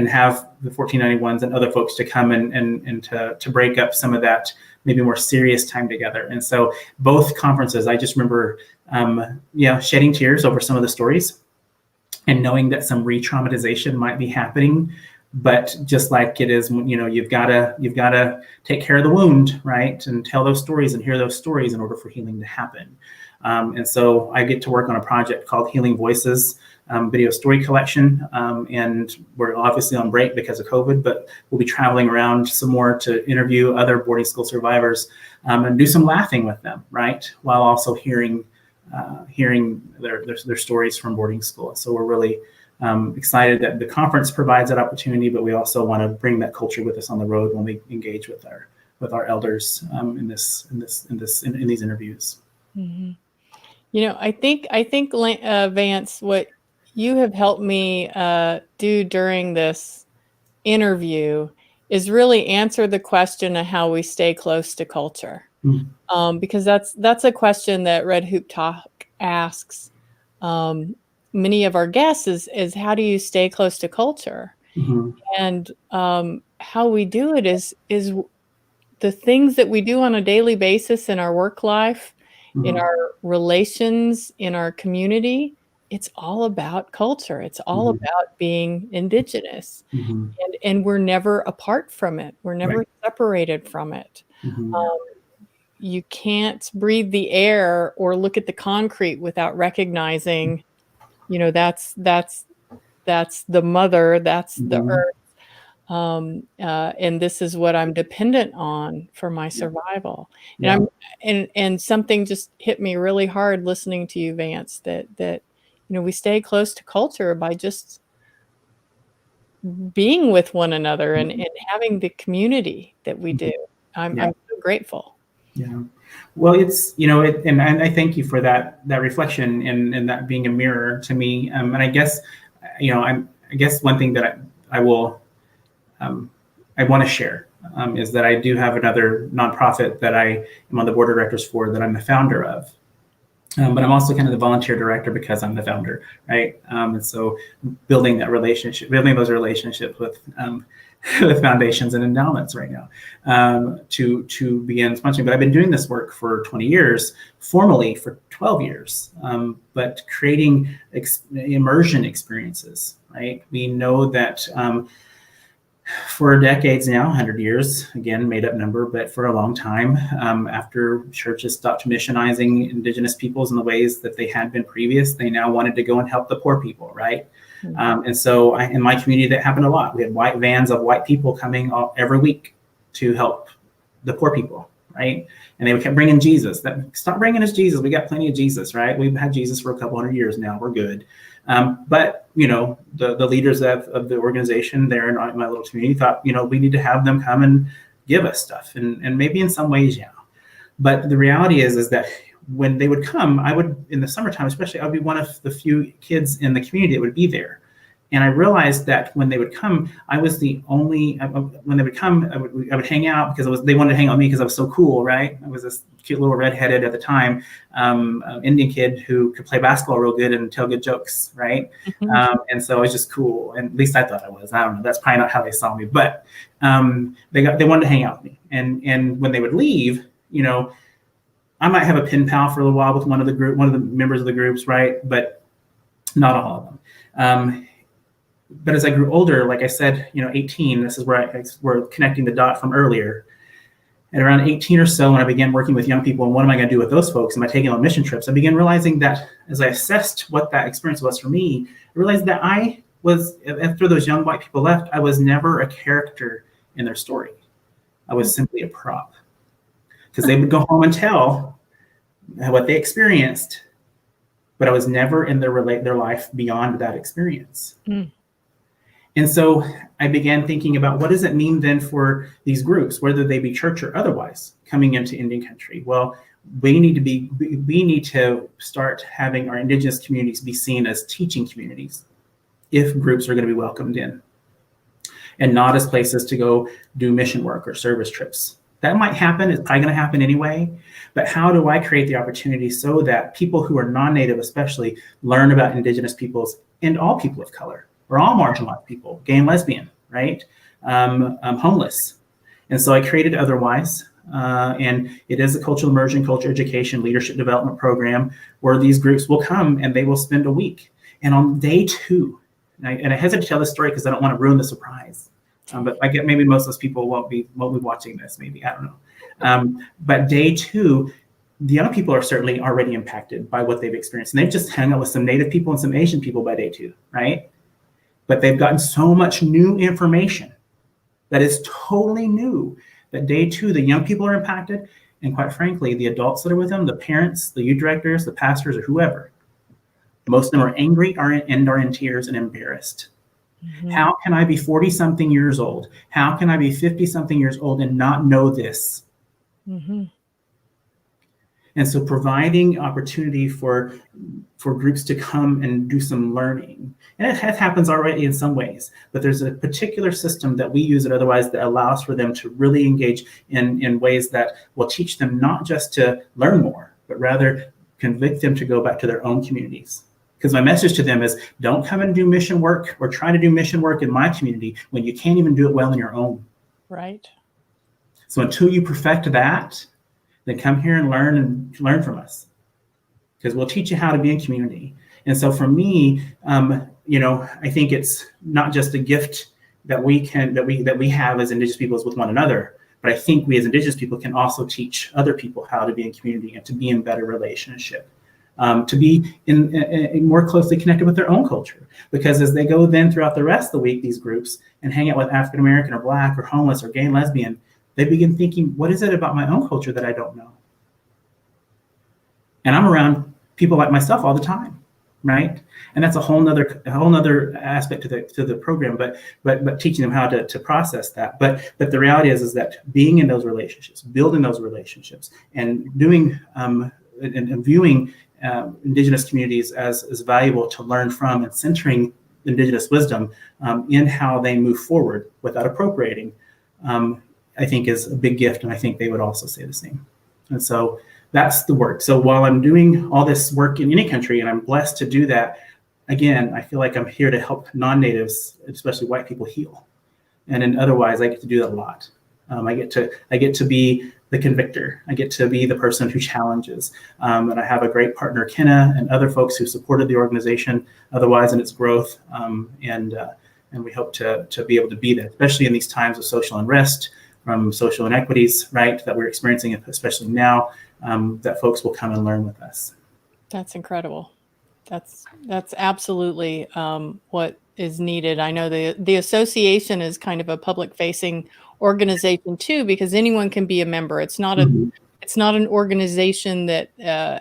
have the 1491s and other folks to come and to break up some of that maybe more serious time together. And so both conferences, I just remember, shedding tears over some of the stories and knowing that some re-traumatization might be happening. But just like it is, you've got to take care of the wound, right? And tell those stories and hear those stories in order for healing to happen. And so I get to work on a project called Healing Voices, video story collection. And we're obviously on break because of COVID, but we'll be traveling around some more to interview other boarding school survivors, and do some laughing with them, right? While also hearing their stories from boarding school. So we're really excited that the conference provides that opportunity, but we also want to bring that culture with us on the road when we engage with our elders in these interviews. Mm-hmm. I think Vance, what you have helped me do during this interview is really answer the question of how we stay close to culture, because that's a question that Red Hoop Talk asks many of our guests is how do you stay close to culture? Mm-hmm. And how we do it is the things that we do on a daily basis in our work life, mm-hmm. in our relations, in our community. It's all about culture. It's all mm-hmm. about being Indigenous, mm-hmm. and we're never apart from it. We're never right. separated from it. Mm-hmm. You can't breathe the air or look at the concrete without recognizing that's the mother, that's mm-hmm. the earth. And this is what I'm dependent on for my survival. Yeah. And something just hit me really hard listening to you, Vance, that we stay close to culture by just being with one another mm-hmm. and having the community that we do. I'm so grateful. Yeah. Well, it's, and I thank you for that reflection and that being a mirror to me. And I guess, I guess one thing that I want to share is that I do have another nonprofit that I am on the board of directors for, that I'm the founder of. But I'm also kind of the volunteer director because I'm the founder, right? And so building those relationships with foundations and endowments right now to begin sponsoring. But I've been doing this work for 20 years, formally for 12 years, but creating immersion experiences, right? We know that for decades now, 100 years, again, made up number, but for a long time, after churches stopped missionizing Indigenous peoples in the ways that they had been previous, they now wanted to go and help the poor people, right? Mm-hmm. And so in my community, that happened a lot. We had white vans of white people coming every week to help the poor people, right? And they would keep bringing Jesus. Stop bringing us Jesus. We got plenty of Jesus, right? We've had Jesus for a couple hundred years now. We're good. But, the leaders of the organization there in my little community thought, we need to have them come and give us stuff. And maybe in some ways, yeah. But the reality is that when they would come, I would, in the summertime especially, I would be one of the few kids in the community that would be there. And I realized that when they would come, I was the only, when they would come, I would hang out because they wanted to hang out with me because I was so cool, right? I was this cute little redheaded at the time, Indian kid who could play basketball real good and tell good jokes, right? Mm-hmm. And so I was just cool. And at least I thought I was. I don't know. That's probably not how they saw me. But they wanted to hang out with me. And when they would leave, I might have a pen pal for a little while with one of the members of the groups, right? But not all of them. But as I grew older, like I said, 18, this is where we're connecting the dot from earlier. At around 18 or so, when I began working with young people, and what am I going to do with those folks? Am I taking them on mission trips? I began realizing that as I assessed what that experience was for me, I realized that I was, after those young white people left, I was never a character in their story. I was simply a prop. Because they would go home and tell what they experienced, but I was never in their life beyond that experience. Mm. And so I began thinking about what does it mean then for these groups, whether they be church or otherwise, coming into Indian country? Well, we need to start having our Indigenous communities be seen as teaching communities if groups are going to be welcomed in, and not as places to go do mission work or service trips. That might happen. It's probably going to happen anyway. But how do I create the opportunity so that people who are non-Native especially learn about Indigenous peoples and all people of color, or all marginalized people, gay and lesbian, right? Homeless. And so I created Otherwise, and it is a cultural immersion, culture education, leadership development program where these groups will come and they will spend a week. And on day 2, and I hesitate to tell this story because I don't want to ruin the surprise. But I get maybe most of those people won't be watching this. Maybe, I don't know. But day 2, the young people are certainly already impacted by what they've experienced, and they've just hung out with some Native people and some Asian people by day 2, right? But they've gotten so much new information that is totally new that day 2, the young people are impacted, and quite frankly, the adults that are with them, the parents, the youth directors, the pastors, or whoever, most of them are angry and are in tears and embarrassed. Mm-hmm. How can I be 40-something years old? How can I be 50-something years old and not know this? Mm-hmm. And so providing opportunity for groups to come and do some learning. And it happens already in some ways, but there's a particular system that we use at Otherwise that allows for them to really engage in ways that will teach them not just to learn more, but rather convict them to go back to their own communities. Because my message to them is, don't come and do mission work or try to do mission work in my community when you can't even do it well in your own. Right. So until you perfect that, then come here and learn from us, because we'll teach you how to be in community. And so for me, I think it's not just a gift that we have as Indigenous peoples with one another, but I think we as Indigenous people can also teach other people how to be in community and to be in better relationship. To be in more closely connected with their own culture. Because as they go then throughout the rest of the week, these groups, and hang out with African American or Black or homeless or gay and lesbian, they begin thinking, what is it about my own culture that I don't know? And I'm around people like myself all the time, right? And that's a whole nother aspect to the program, but teaching them how to process that. But the reality is that being in those relationships, building those relationships, and doing and viewing Indigenous communities as valuable to learn from, and centering Indigenous wisdom in how they move forward without appropriating, I think is a big gift, and I think they would also say the same. And so that's the work. So while I'm doing all this work in any country, and I'm blessed to do that, again, I feel like I'm here to help non-natives, especially white people, heal. And in Otherwise, I get to do that a lot. I get to be the convictor. I get to be the person who challenges. And I have a great partner, Kenna, and other folks who supported the organization Otherwise in its growth. And we hope to be able to be there, especially in these times of social unrest, from social inequities, right, that we're experiencing, especially now, that folks will come and learn with us. That's incredible. That's absolutely what is needed. I know the association is kind of a public-facing organization too, because anyone can be a member. It's not it's not an organization that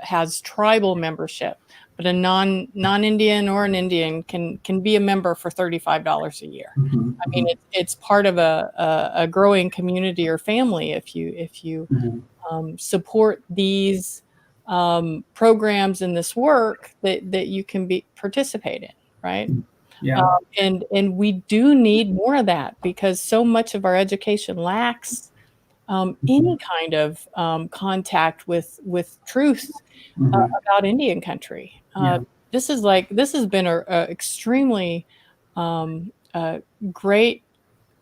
has tribal membership, but a non-Indian or an Indian can be a member for $35 a year. Mm-hmm. I mean, it's part of a growing community or family if you support these programs and this work that you can participate in, right? Yeah. And we do need more of that, because so much of our education lacks any kind of contact with truth about Indian country. This has been a extremely great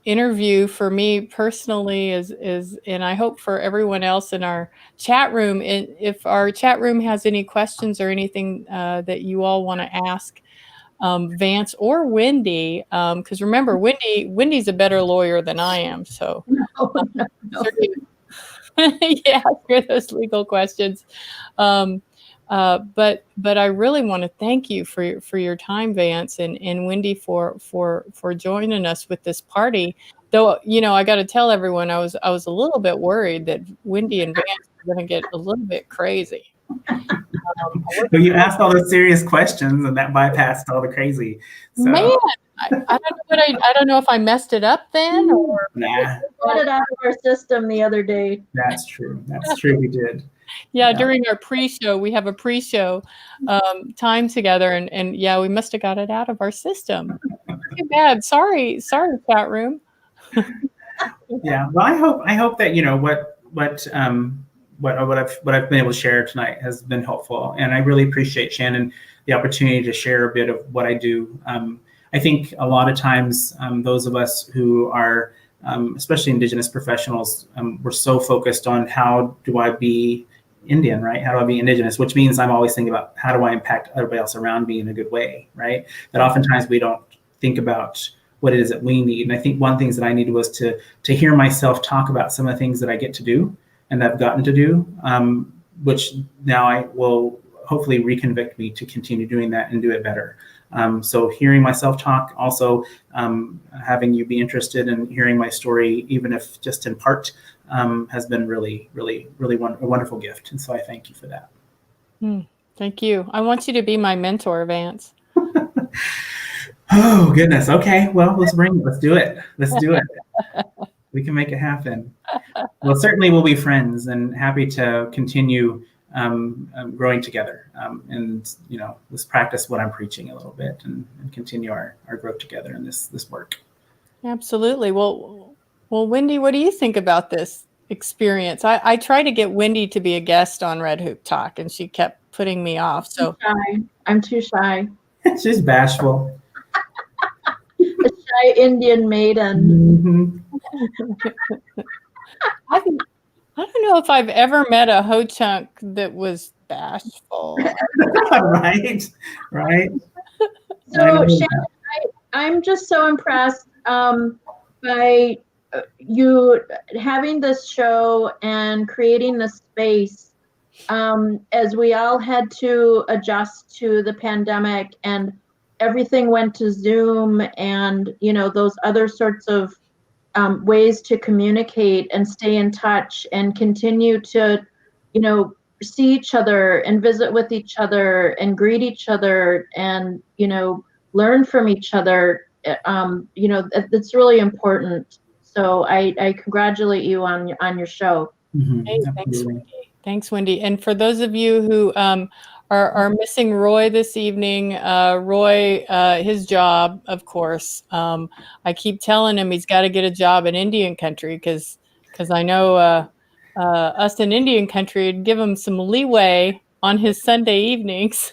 interview for me personally, and I hope for everyone else in our chat room. And if our chat room has any questions or anything that you all want to ask Vance or Wendy, because remember, Wendy's a better lawyer than I am, so yeah, hear those legal questions. But I really want to thank you for your time, Vance, and Wendy for joining us with this party. Though, I got to tell everyone, I was a little bit worried that Wendy and Vance were going to get a little bit crazy. But you asked all the serious questions, and that bypassed all the crazy. So. Man, I don't know if I messed it up then, or nah. We got it out of our system the other day. That's true. We did. Yeah, during our pre-show, we have a pre-show time together, and yeah, we must have got it out of our system. Too bad. Sorry, chat room. Yeah. Well, I hope that what I've been able to share tonight has been helpful, and I really appreciate Shannon the opportunity to share a bit of what I do. I think a lot of times those of us who are especially Indigenous professionals, we're so focused on how do I be Indian, right? How do I be Indigenous? Which means I'm always thinking about how do I impact everybody else around me in a good way, right? That oftentimes we don't think about what it is that we need. And I think one of the things that I needed was to hear myself talk about some of the things that I get to do and that I've gotten to do, which now I will hopefully reconvict me to continue doing that and do it better. So hearing myself talk, also having you be interested in hearing my story, even if just in part, has been really, really, really a wonderful gift. And so I thank you for that. Thank you. I want you to be my mentor, Vance. Oh, goodness. Okay. Well, let's bring it. Let's do it. Let's do it. We can make it happen. Well, certainly we'll be friends and happy to continue growing together. And, let's practice what I'm preaching a little bit and continue our growth together in this work. Absolutely. Well, Wendy, what do you think about this experience? I tried to get Wendy to be a guest on Red Hoop Talk, and she kept putting me off. So I'm too shy. She's bashful. A shy Indian maiden. Mm-hmm. I don't know if I've ever met a ho-chunk that was bashful. Right. So, Shannon, I'm just so impressed by you having this show and creating this space as we all had to adjust to the pandemic and everything went to Zoom and, those other sorts of ways to communicate and stay in touch and continue to, see each other and visit with each other and greet each other and, learn from each other. It's really important. So I congratulate you on your show. Mm-hmm. Hey, thanks, Wendy. Thanks, Wendy. And for those of you who are missing Roy this evening, Roy, his job, of course, I keep telling him he's got to get a job in Indian country because I know us in Indian country would give him some leeway on his Sunday evenings.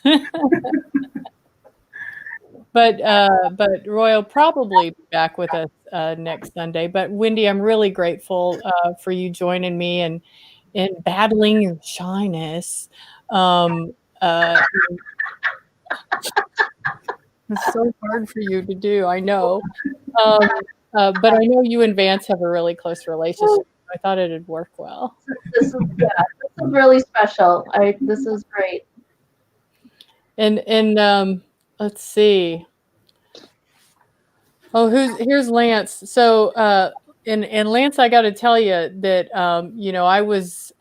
But Roy will probably be back with us next Sunday. But Wendy, I'm really grateful for you joining me and battling your shyness. It's so hard for you to do, I know. But I know you and Vance have a really close relationship. I thought it'd work well. This is really special. This is great. And let's see. Oh, here's Lance. So and Lance, I got to tell you that I was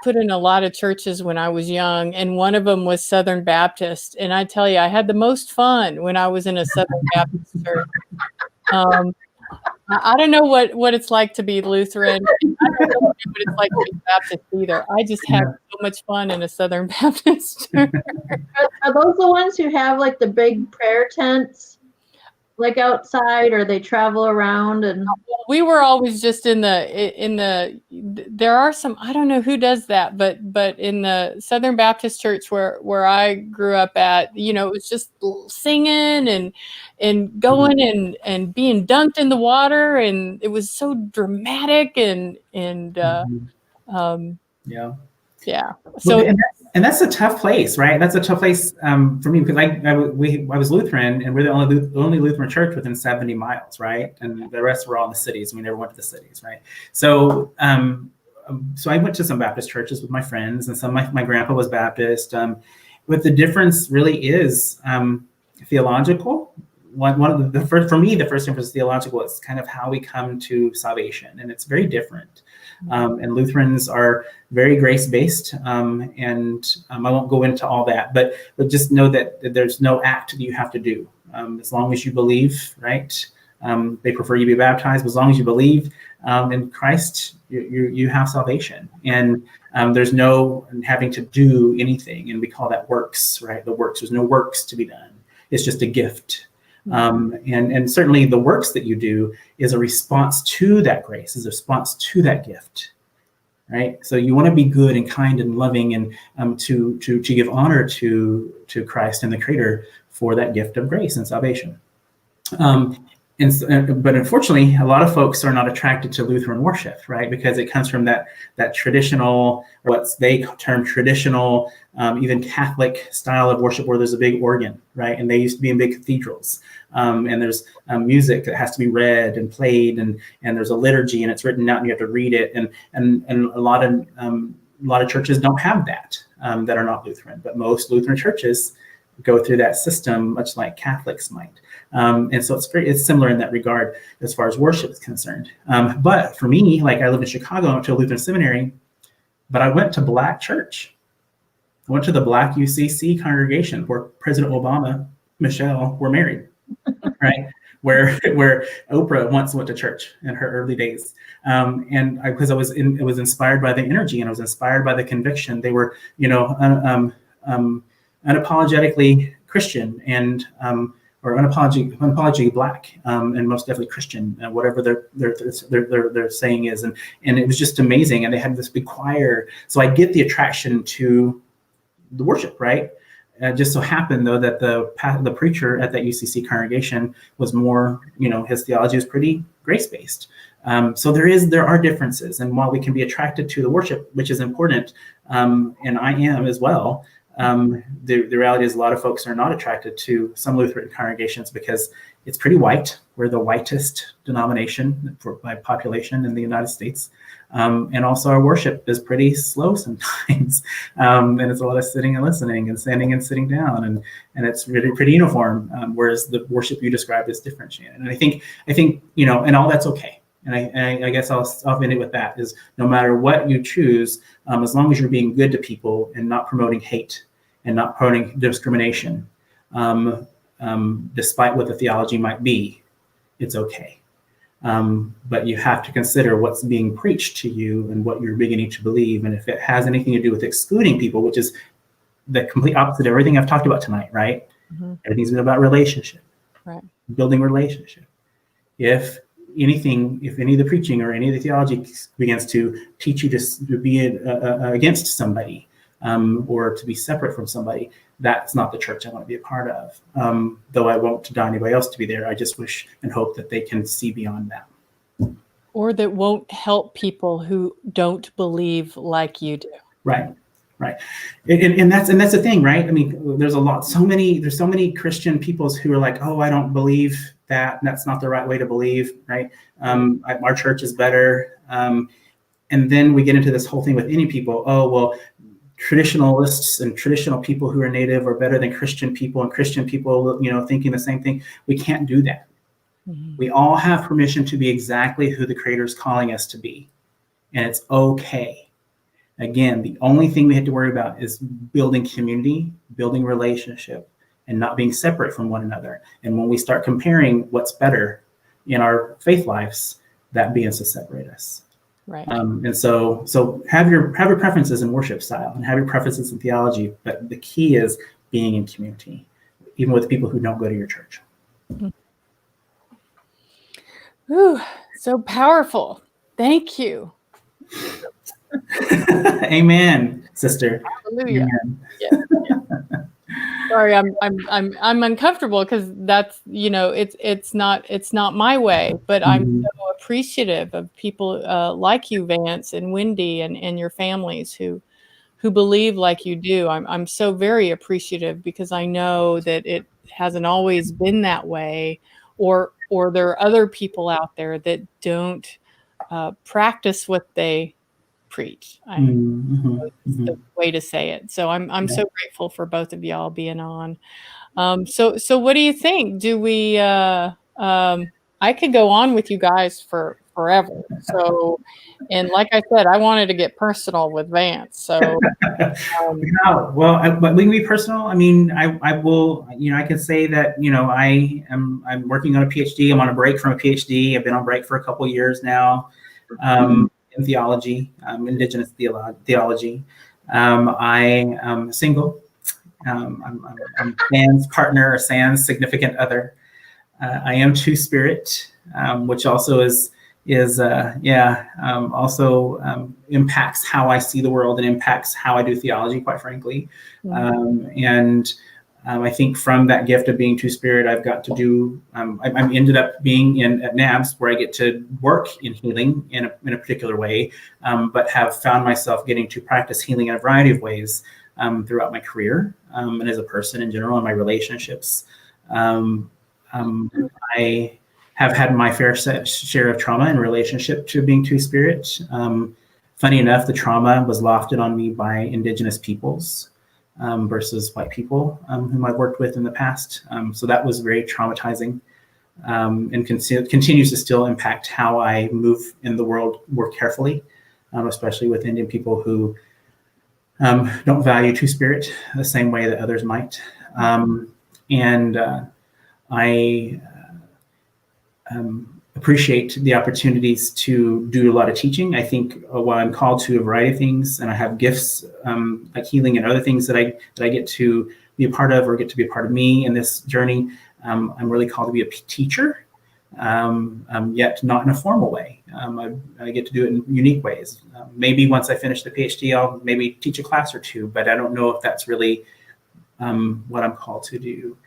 put in a lot of churches when I was young, and one of them was Southern Baptist. And I tell you, I had the most fun when I was in a Southern Baptist church. I don't know what it's like to be Lutheran. I don't know what it's like to be Baptist either. I just had so much fun in a Southern Baptist church. Are those the ones who have like the big prayer tents, like outside, or they travel around? And we were always just in the. There are some, I don't know who does that, but in the Southern Baptist church where I grew up at, it was just singing and going and being dunked in the water, and it was so dramatic and yeah. So and that's a tough place, right? That's a tough place for me because I was Lutheran, and we're the only Lutheran church within 70 miles, right? And the rest were all in the cities. We never went to the cities, right? So so I went to some Baptist churches with my friends, and some my grandpa was Baptist. But the difference really is theological. One of the first, for me, the first difference is theological. It's kind of how we come to salvation, and it's very different. And Lutherans are very grace-based, and I won't go into all that, but just know that there's no act that you have to do. As long as you believe, right? They prefer you be baptized, but as long as you believe, in Christ, you have salvation, and there's no having to do anything, and we call that works, right? The works, there's no works to be done. It's just a gift. And certainly the works that you do is a response to that grace, is a response to that gift, right? So you want to be good and kind and loving, and to give honor to Christ and the Creator for that gift of grace and salvation. But unfortunately, a lot of folks are not attracted to Lutheran worship, right? Because it comes from that traditional, or what they term traditional, even Catholic style of worship, where there's a big organ, right? And they used to be in big cathedrals, and there's music that has to be read and played, and there's a liturgy, and it's written out, and you have to read it, and a lot of churches don't have that, that are not Lutheran, but most Lutheran churches go through that system, much like Catholics might. And so it's similar in that regard as far as worship is concerned. But for me, like, I lived in Chicago, I went to a Lutheran seminary, but I went to Black church. I went to the Black UCC congregation where President Obama, Michelle were married, right? Where Oprah once went to church in her early days. And because I was inspired by the energy, and I was inspired by the conviction. They were, unapologetically Christian, and or unapologetically Black, and most definitely Christian, whatever their saying is, and it was just amazing. And they had this big choir, so I get the attraction to the worship, right? Just so happened though that the preacher at that UCC congregation was more, his theology was pretty grace-based. So there are differences, and while we can be attracted to the worship, which is important, and I am as well. The reality is a lot of folks are not attracted to some Lutheran congregations because it's pretty white. We're the whitest denomination by population in the United States. And also our worship is pretty slow sometimes. And it's a lot of sitting and listening and standing and sitting down. And it's really pretty uniform, whereas the worship you described is different, Shannon. And I think, and all that's okay. And I guess I'll end it with that, is no matter what you choose, as long as you're being good to people and not promoting hate and not promoting discrimination, despite what the theology might be, it's okay. But you have to consider what's being preached to you and what you're beginning to believe. And if it has anything to do with excluding people, which is the complete opposite of everything I've talked about tonight, right? Mm-hmm. Everything's been about relationship, right? Building relationship. If any of the preaching or any of the theology begins to teach you to be against somebody, or to be separate from somebody, that's not the church I want to be a part of. Though I won't deny anybody else to be there. I just wish and hope that they can see beyond that. Or that won't help people who don't believe like you do. Right. And that's the thing, right? I mean, there's so many Christian peoples who are like, oh, I don't believe that. That's not the right way to believe, right? Our church is better. And then we get into this whole thing with any people. Oh, well, traditionalists and traditional people who are native are better than Christian people, and Christian people, thinking the same thing. We can't do that. Mm-hmm. We all have permission to be exactly who the Creator is calling us to be, and it's okay. Again, the only thing we have to worry about is building community, building relationship, and not being separate from one another. And when we start comparing what's better in our faith lives, that begins to separate us. Right. And so have your preferences in worship style and have your preferences in theology, but the key is being in community, even with people who don't go to your church. Ooh, so powerful. Thank you. Amen, sister. Hallelujah. Amen. Yeah. Sorry, I'm uncomfortable because that's, it's not my way, but I'm so appreciative of people like you, Vance and Wendy, and your families who believe like you do. I'm so very appreciative because I know that it hasn't always been that way, or there are other people out there that don't practice what they preach. That's the way to say it. So I'm so grateful for both of y'all being on. So what do you think? Do we I could go on with you guys for forever. So, and like I said, I wanted to get personal with Vance. So but we can be personal. I mean, I will, I can say that, I'm working on a PhD. I'm on a break from a PhD. I've been on break for a couple of years now. in theology, Indigenous theology. I am single. I'm Sans partner or Sans significant other. I am two-spirit, which also also impacts how I see the world and impacts how I do theology, quite frankly. I think from that gift of being two-spirit, I've got to do. I ended up being at NABS, where I get to work in healing in a particular way, but have found myself getting to practice healing in a variety of ways throughout my career and as a person in general, and my relationships. I have had my fair share of trauma in relationship to being two-spirit. Funny enough, the trauma was lofted on me by Indigenous peoples versus white people whom I've worked with in the past. So that was very traumatizing and continues to still impact how I move in the world more carefully, especially with Indian people who don't value two-spirit the same way that others might. I appreciate the opportunities to do a lot of teaching. I think while I'm called to a variety of things, and I have gifts like healing and other things that I get to be a part of or get to be a part of me in this journey, I'm really called to be a teacher, yet not in a formal way. I get to do it in unique ways. Maybe once I finish the PhD, I'll maybe teach a class or two, but I don't know if that's really what I'm called to do.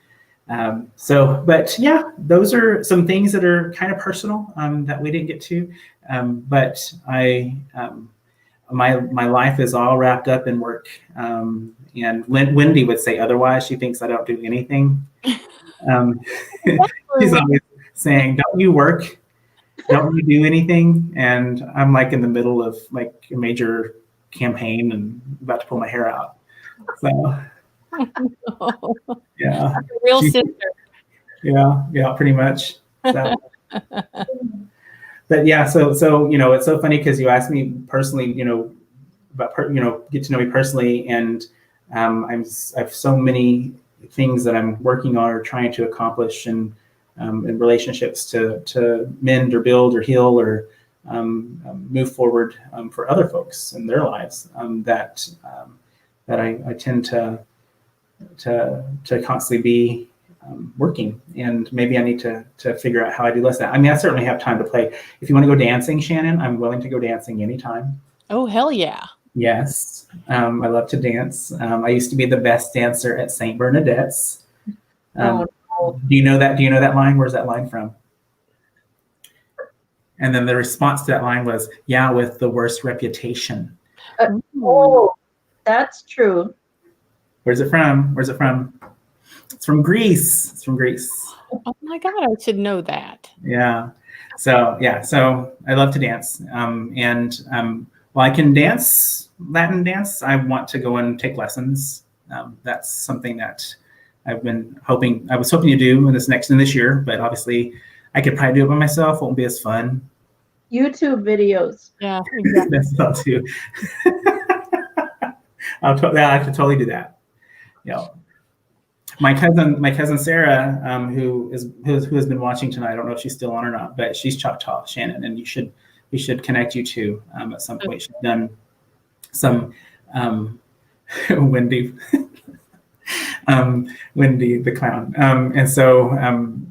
But yeah, those are some things that are kind of personal that we didn't get to. But my life is all wrapped up in work. And Wendy would say otherwise. She thinks I don't do anything. She's always saying, "Don't you work? Don't you do anything?" And I'm like in the middle of like a major campaign and about to pull my hair out. So. Yeah, real sister. Yeah, pretty much. So. But yeah, so it's so funny because you asked me personally, about get to know me personally, and I have so many things that I'm working on or trying to accomplish, and in relationships to mend or build or heal or move forward for other folks in their lives that I tend to constantly be working, and maybe I need to figure out how I do less of that. I mean, I certainly have time to play. If you want to go dancing, Shannon, I'm willing to go dancing anytime. Oh, hell yeah. Yes. I love to dance. I used to be the best dancer at St. Bernadette's. Do you know that? Do you know that line? Where's that line from? And then the response to that line was, "Yeah, with the worst reputation." That's true. Where's it from? Where's it from? It's from Greece. It's from Greece. Oh my God, I should know that. Yeah. So I love to dance. While I can dance, Latin dance, I want to go and take lessons. That's something that I was hoping to do in this year, but obviously I could probably do it by myself. It won't be as fun. YouTube videos. Yeah, exactly. That's what I'll do. I could totally do that. My cousin Sarah, who has been watching tonight. I don't know if she's still on or not, but she's Choctaw, Shannon, and we should connect you two at some point. She's done some Wendy, Wendy the clown, and so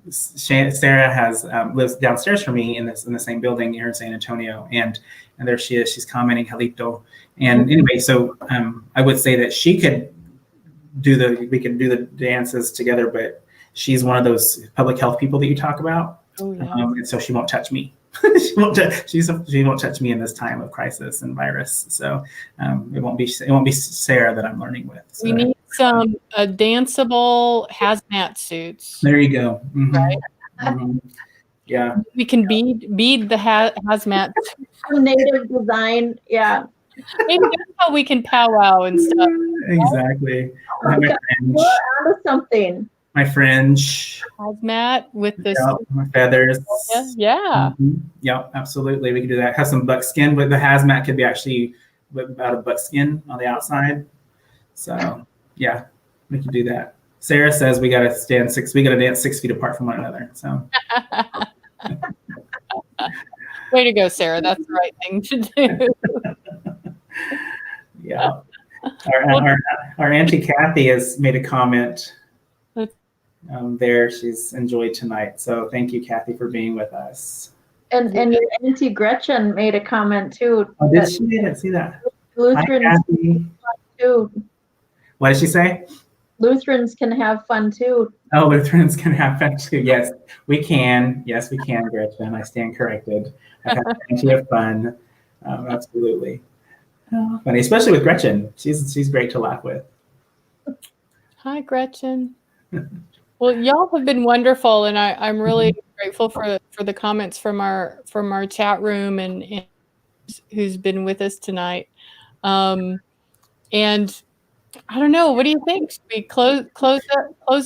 Sarah lives downstairs from me in the same building here in San Antonio, and there she is. She's commenting Jalito, and anyway, so I would say that we can do the dances together, but she's one of those public health people that you talk about. Oh, yeah. And so she won't touch me. she won't touch me in this time of crisis and virus. So it won't be Sarah that I'm learning with. So, we need some danceable hazmat suits. There you go. Mm-hmm. Right? Mm-hmm. Yeah. We can bead the hazmat. Native design. Yeah. Maybe that's how we can powwow and stuff. Exactly. We're onto something. My fringe. Hazmat with this. My feathers. Yeah. Mm-hmm. Yeah, absolutely. We can do that. Have some buckskin, but the hazmat could be actually out of buckskin on the outside. So yeah, we can do that. Sarah says we gotta dance 6 feet apart from one another. So Way to go, Sarah. That's the right thing to do. Yeah. Our Auntie Kathy has made a comment there. She's enjoyed tonight. So thank you, Kathy, for being with us. And your Auntie Gretchen made a comment too. Oh, did she? I didn't see that. Lutherans Hi, Kathy. too. What did she say? Lutherans can have fun too. Oh, Lutherans can have fun too. Yes, we can. Yes, we can, Gretchen. I stand corrected. I've had plenty of fun. Absolutely. Funny, especially with Gretchen. She's great to laugh with. Hi, Gretchen. Well, y'all have been wonderful, and I'm really grateful for the comments from our chat room and who's been with us tonight. And I don't know, what do you think? Should we close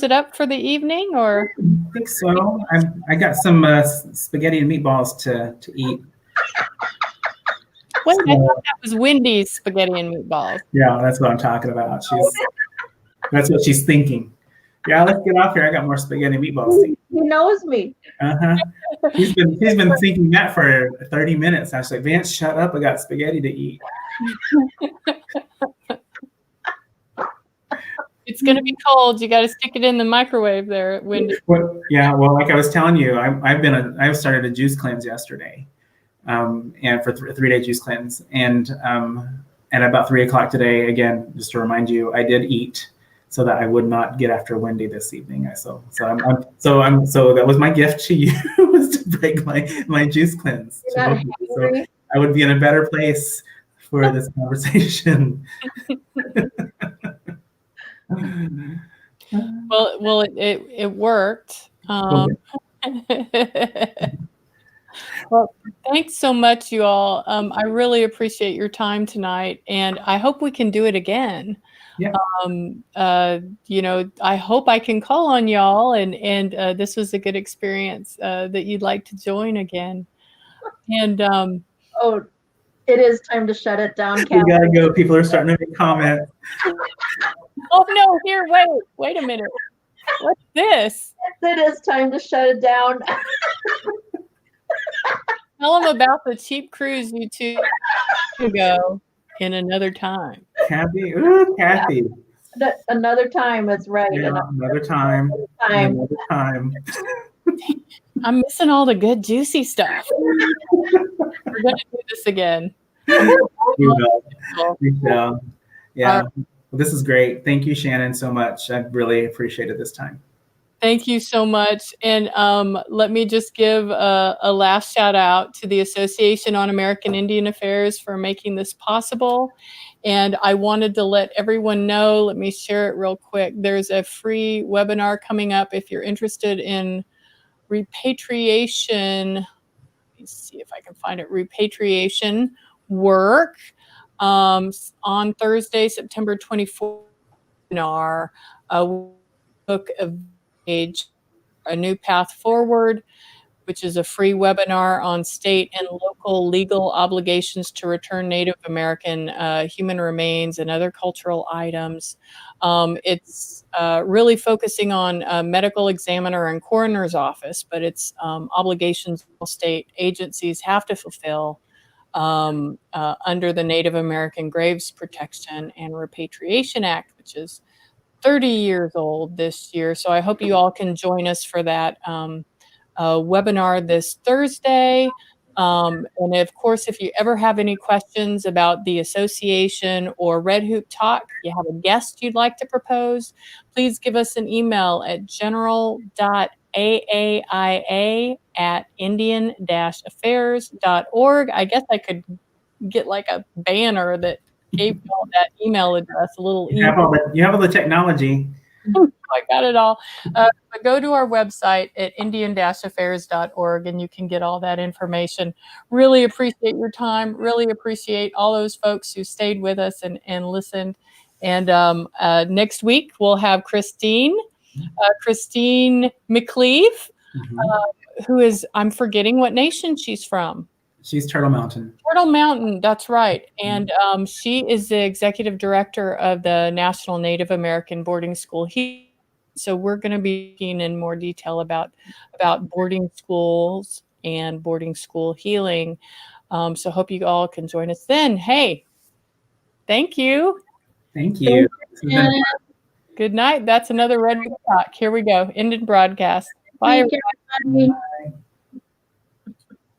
it up for the evening, or? I think so. I got some spaghetti and meatballs to eat. Wait, I thought that was Wendy's spaghetti and meatballs. Yeah, that's what I'm talking about. That's what she's thinking. Yeah, let's get off here. I got more spaghetti and meatballs. He knows me. He's been thinking that for 30 minutes. I was like, Vance, shut up. I got spaghetti to eat. It's going to be cold. You got to stick it in the microwave there, Wendy. Well, like I was telling you, I've started a juice cleanse yesterday, and for a 3-day juice cleanse, and about 3 o'clock today, again, just to remind you, I did eat so that I would not get after Wendy this evening. So that was my gift to you, was to break my juice cleanse. So I would be in a better place for this conversation. Well, it worked. Well, thanks so much, you all. I really appreciate your time tonight, and I hope we can do it again. Yeah. I hope I can call on y'all, and this was a good experience that you'd like to join again. And it is time to shut it down, Cal. We gotta go. People are starting to make comments. Oh no! Here, wait a minute. What's this? It is time to shut it down. Tell them about the cheap cruise you two go in another time. Kathy. Another time is right. Yeah, another time. Another time. I'm missing all the good juicy stuff. We're gonna do this again. Yeah. Well, this is great. Thank you, Shannon, so much. I really appreciated this time. Thank you so much. And let me just give a last shout out to the Association on American Indian Affairs for making this possible. And I wanted to let everyone know, let me share it real quick. There's a free webinar coming up if you're interested in repatriation. Let me see if I can find it. Repatriation work on Thursday, September 24th. Book of A New Path Forward, which is a free webinar on state and local legal obligations to return Native American human remains and other cultural items. It's really focusing on medical examiner and coroner's office, but it's obligations state agencies have to fulfill under the Native American Graves Protection and Repatriation Act, which is 30 years old this year. So I hope you all can join us for that webinar this Thursday. And of course, if you ever have any questions about the association or Red Hoop Talk, you have a guest you'd like to propose, please give us an email at general.aai@indian-affairs.org. I guess I could get like a banner that gave you all that email address, a little email. You have all the technology. I got it all. But go to our website at indian-affairs.org and you can get all that information. Really appreciate your time. Really appreciate all those folks who stayed with us and listened. And next week we'll have Christine McLeave, who is, I'm forgetting what nation she's from. She's Turtle Mountain. Turtle Mountain, that's right. And she is the executive director of the National Native American Boarding School here. So we're going to be speaking in more detail about boarding schools and boarding school healing. So hope you all can join us then. Hey, thank you. Thank you. Good night. That's another Red Talk. Here we go. Ended broadcast. Bye. Thank you, everybody.